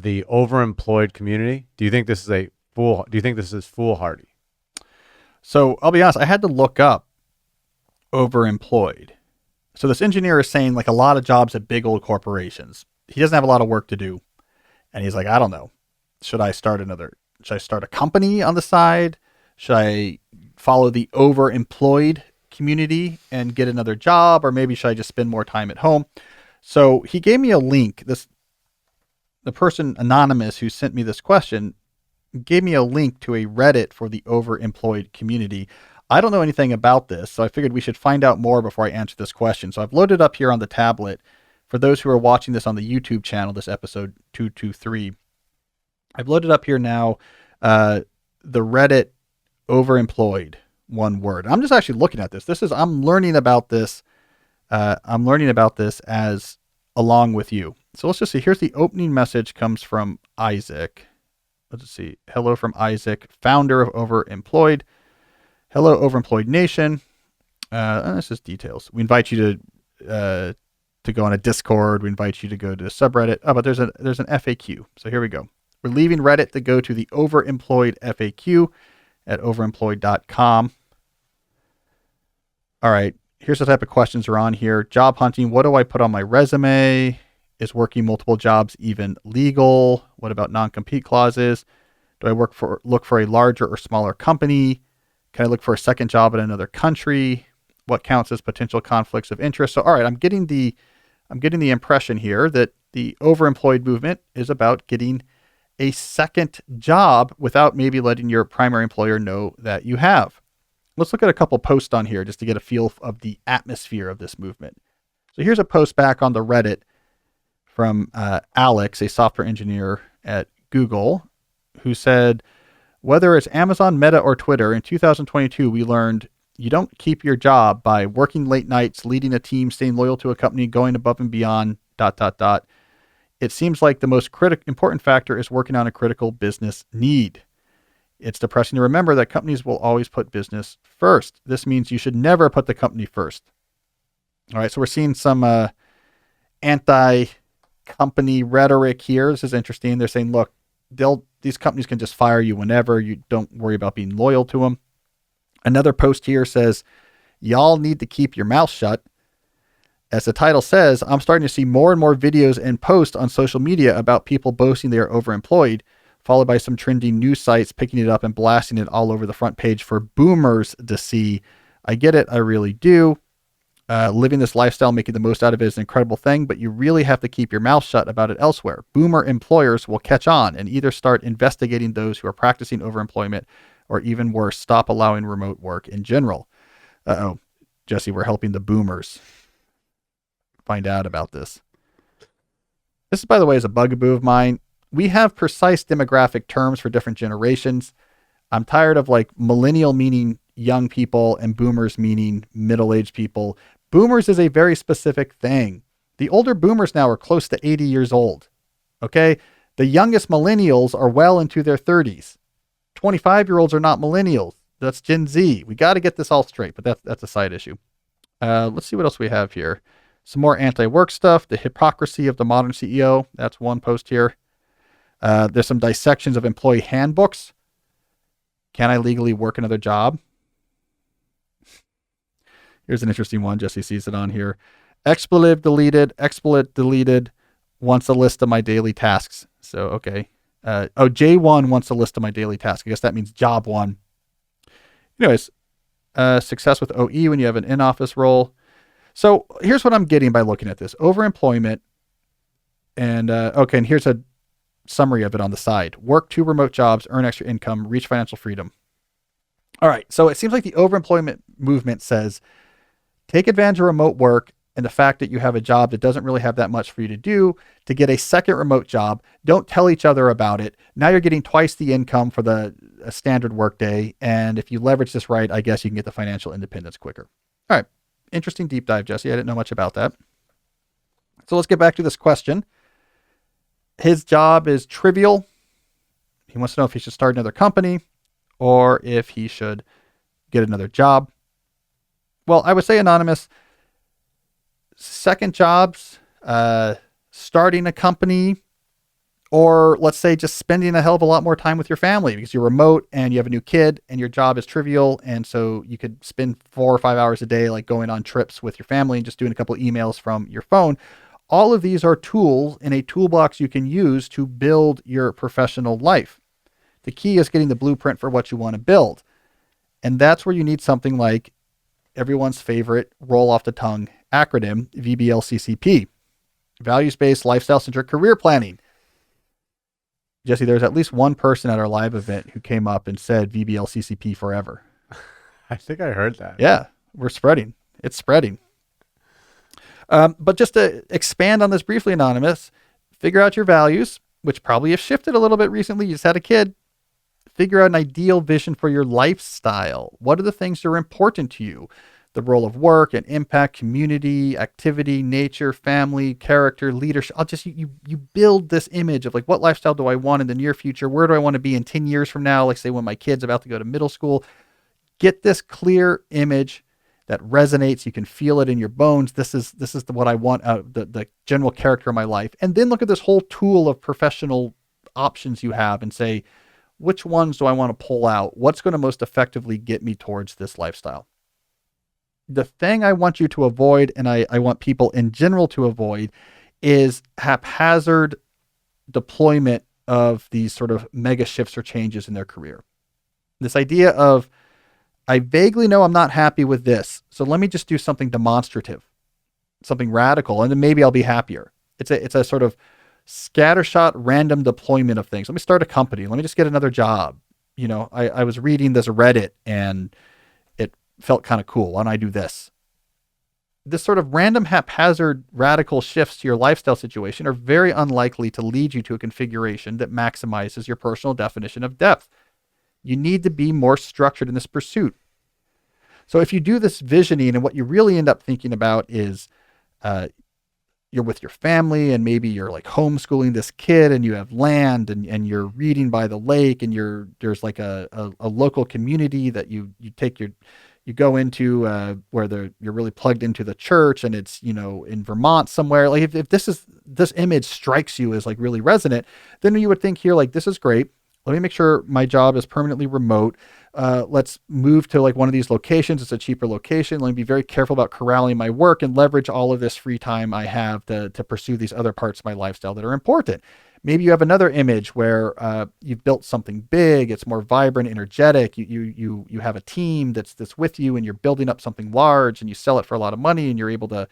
the overemployed community. Do you think this is foolhardy? So I'll be honest, I had to look up overemployed. So this engineer is saying like a lot of jobs at big old corporations. He doesn't have a lot of work to do. And he's like, I don't know. Should I start a company on the side? Should I follow the overemployed community and get another job? Or maybe should I just spend more time at home? So he gave me a link. The person Anonymous who sent me this question gave me a link to a Reddit for the overemployed community. I don't know anything about this, so I figured we should find out more before I answer this question. So I've loaded up here on the tablet. For those who are watching this on the YouTube channel, this episode 223, I've loaded up here now the Reddit overemployed, one word. I'm just actually looking at this. I'm learning about this. I'm learning about this as along with you. So let's just see. Here's the opening message comes from Isaac. Let's see. Hello from Isaac, founder of Overemployed. Hello, Overemployed Nation. This is details. We invite you to go on a Discord. We invite you to go to the subreddit. Oh, but there's an FAQ. So here we go. We're leaving Reddit to go to the Overemployed FAQ. at overemployed.com. All right, here's the type of questions are on here. Job hunting, what do I put on my resume? Is working multiple jobs even legal? What about non-compete clauses? Do I look for a larger or smaller company? Can I look for a second job in another country? What counts as potential conflicts of interest? So, all right, I'm getting the impression here that the overemployed movement is about getting a second job without maybe letting your primary employer know that you have. Let's look at a couple posts on here just to get a feel of the atmosphere of this movement. So here's a post back on the Reddit from Alex, a software engineer at Google, who said, whether it's Amazon, Meta, or Twitter, in 2022, we learned you don't keep your job by working late nights, leading a team, staying loyal to a company, going above and beyond, ... It seems like the most important factor is working on a critical business need. It's depressing to remember that companies will always put business first. This means you should never put the company first. All right, so we're seeing some anti-company rhetoric here. This is interesting. They're saying, look, these companies can just fire you whenever. You don't worry about being loyal to them. Another post here says, y'all need to keep your mouth shut. As the title says, I'm starting to see more and more videos and posts on social media about people boasting they are overemployed, followed by some trendy news sites picking it up and blasting it all over the front page for boomers to see. I get it. I really do. Living this lifestyle, making the most out of it is an incredible thing, but you really have to keep your mouth shut about it elsewhere. Boomer employers will catch on and either start investigating those who are practicing overemployment or even worse, stop allowing remote work in general. Uh-oh, Jesse, we're helping the boomers find out about this. This, by the way, is a bugaboo of mine. We have precise demographic terms for different generations. I'm tired of like millennial meaning young people and boomers meaning middle-aged people. Boomers is a very specific thing. The older boomers now are close to 80 years old. Okay. The youngest millennials are well into their 30s. 25-year-olds are not millennials. That's Gen Z. We got to get this all straight, but that's a side issue. Let's see what else we have here. Some more anti-work stuff. The hypocrisy of the modern CEO. That's one post here. There's some dissections of employee handbooks. Can I legally work another job? Here's an interesting one. Jesse sees it on here. Expletive deleted wants a list of my daily tasks. So, okay. J1 wants a list of my daily tasks. I guess that means job one. Anyways, success with OE when you have an in-office role. So here's what I'm getting by looking at this. Overemployment. And, and here's a summary of it on the side. Work 2 remote jobs, earn extra income, reach financial freedom. All right. So it seems like the overemployment movement says, take advantage of remote work and the fact that you have a job that doesn't really have that much for you to do to get a second remote job. Don't tell each other about it. Now you're getting twice the income for a standard work day. And if you leverage this right, I guess you can get the financial independence quicker. All right. Interesting deep dive, Jesse. I didn't know much about that. So let's get back to this question. His job is trivial. He wants to know if he should start another company or if he should get another job. Well, I would say, anonymous, second jobs, starting a company, or let's say just spending a hell of a lot more time with your family because you're remote and you have a new kid and your job is trivial. And so you could spend 4 or 5 hours a day, like going on trips with your family and just doing a couple of emails from your phone. All of these are tools in a toolbox you can use to build your professional life. The key is getting the blueprint for what you want to build. And that's where you need something like everyone's favorite roll off the tongue acronym, VBLCCP, values-based lifestyle-centric career planning. Jesse, there's at least one person at our live event who came up and said VBLCCP forever. I think I heard that. Yeah, we're spreading. It's spreading. But just to expand on this briefly, anonymous, figure out your values, which probably have shifted a little bit recently. You just had a kid. Figure out an ideal vision for your lifestyle. What are the things that are important to you? The role of work and impact, community, activity, nature, family, character, leadership. You build this image of like, what lifestyle do I want in the near future? Where do I want to be in 10 years from now? Like say when my kid's about to go to middle school, get this clear image that resonates. You can feel it in your bones. This is what I want out of the general character of my life. And then look at this whole tool of professional options you have and say, which ones do I want to pull out? What's going to most effectively get me towards this lifestyle? The thing I want you to avoid, and I want people in general to avoid, is haphazard deployment of these sort of mega shifts or changes in their career. This idea of, I vaguely know I'm not happy with this, so let me just do something demonstrative, something radical, and then maybe I'll be happier. It's a sort of scattershot random deployment of things. Let me start a company. Let me just get another job. I was reading this Reddit and it felt kind of cool. Why don't I do this? This sort of random haphazard radical shifts to your lifestyle situation are very unlikely to lead you to a configuration that maximizes your personal definition of depth. You need to be more structured in this pursuit. So if you do this visioning, and what you really end up thinking about is you're with your family and maybe you're like homeschooling this kid and you have land and you're reading by the lake and there's like a local community that you go into where you're really plugged into the church, and it's, in Vermont somewhere. Like if this image strikes you as like really resonant, then you would think here, like, this is great. Let me make sure my job is permanently remote. Let's move to like one of these locations. It's a cheaper location. Let me be very careful about corralling my work and leverage all of this free time I have to pursue these other parts of my lifestyle that are important. Maybe you have another image where you've built something big. It's more vibrant, energetic. You have a team that's with you, and you're building up something large, and you sell it for a lot of money, and you're able to,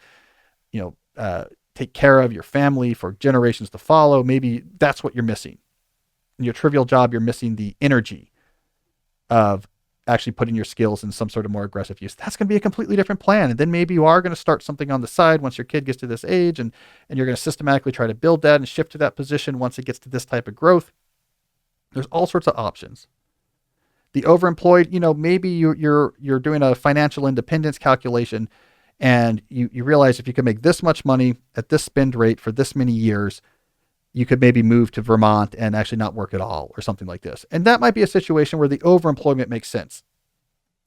take care of your family for generations to follow. Maybe that's what you're missing. In your trivial job, you're missing the energy of actually putting your skills in some sort of more aggressive use. That's going to be a completely different plan. And then maybe you are going to start something on the side once your kid gets to this age, and you're going to systematically try to build that and shift to that position once it gets to this type of growth. There's all sorts of options. The overemployed, maybe you're doing a financial independence calculation, and you realize if you can make this much money at this spend rate for this many years, you could maybe move to Vermont and actually not work at all or something like this. And that might be a situation where the overemployment makes sense.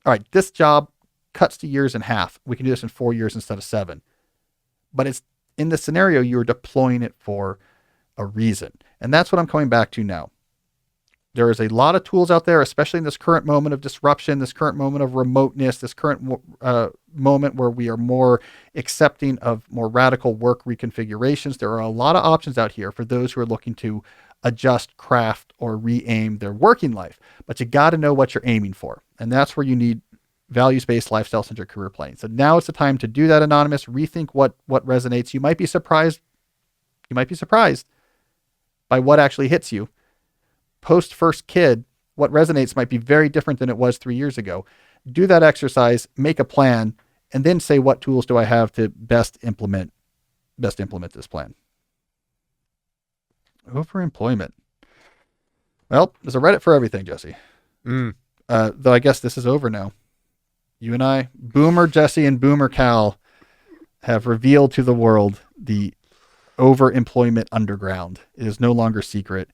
All right, this job cuts the years in half. We can do this in 4 years instead of 7. But it's in this scenario, you're deploying it for a reason. And that's what I'm coming back to now. There is a lot of tools out there, especially in this current moment of disruption, this current moment of remoteness, this current moment where we are more accepting of more radical work reconfigurations. There are a lot of options out here for those who are looking to adjust, craft, or re-aim their working life. But you got to know what you're aiming for. And that's where you need values-based, lifestyle-centric career planning. So now it's the time to do that, Anonymous. Rethink what resonates. You might be surprised. By what actually hits you. Post first kid, what resonates might be very different than it was 3 years ago. Do that exercise, make a plan, and then say, what tools do I have to best implement this plan? Overemployment. Well, there's a Reddit for everything, Jesse. Though I guess this is over now. You and I, Boomer Jesse and Boomer Cal, have revealed to the world the overemployment underground. It is no longer secret.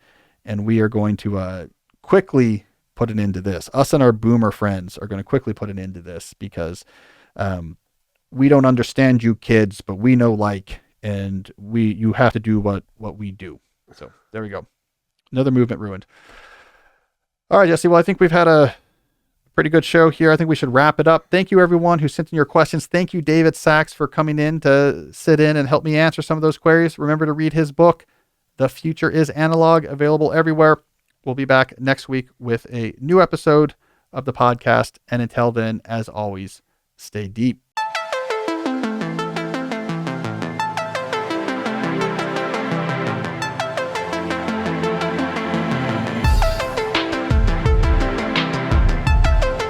And we are going to quickly put an end to this. Us and our boomer friends are going to quickly put an end to this because we don't understand you kids, but we know and you have to do what we do. So there we go. Another movement ruined. All right, Jesse. Well, I think we've had a pretty good show here. I think we should wrap it up. Thank you, everyone who sent in your questions. Thank you, David Sax, for coming in to sit in and help me answer some of those queries. Remember to read his book, The Future is Analog, available everywhere. We'll be back next week with a new episode of the podcast. And until then, as always, stay deep.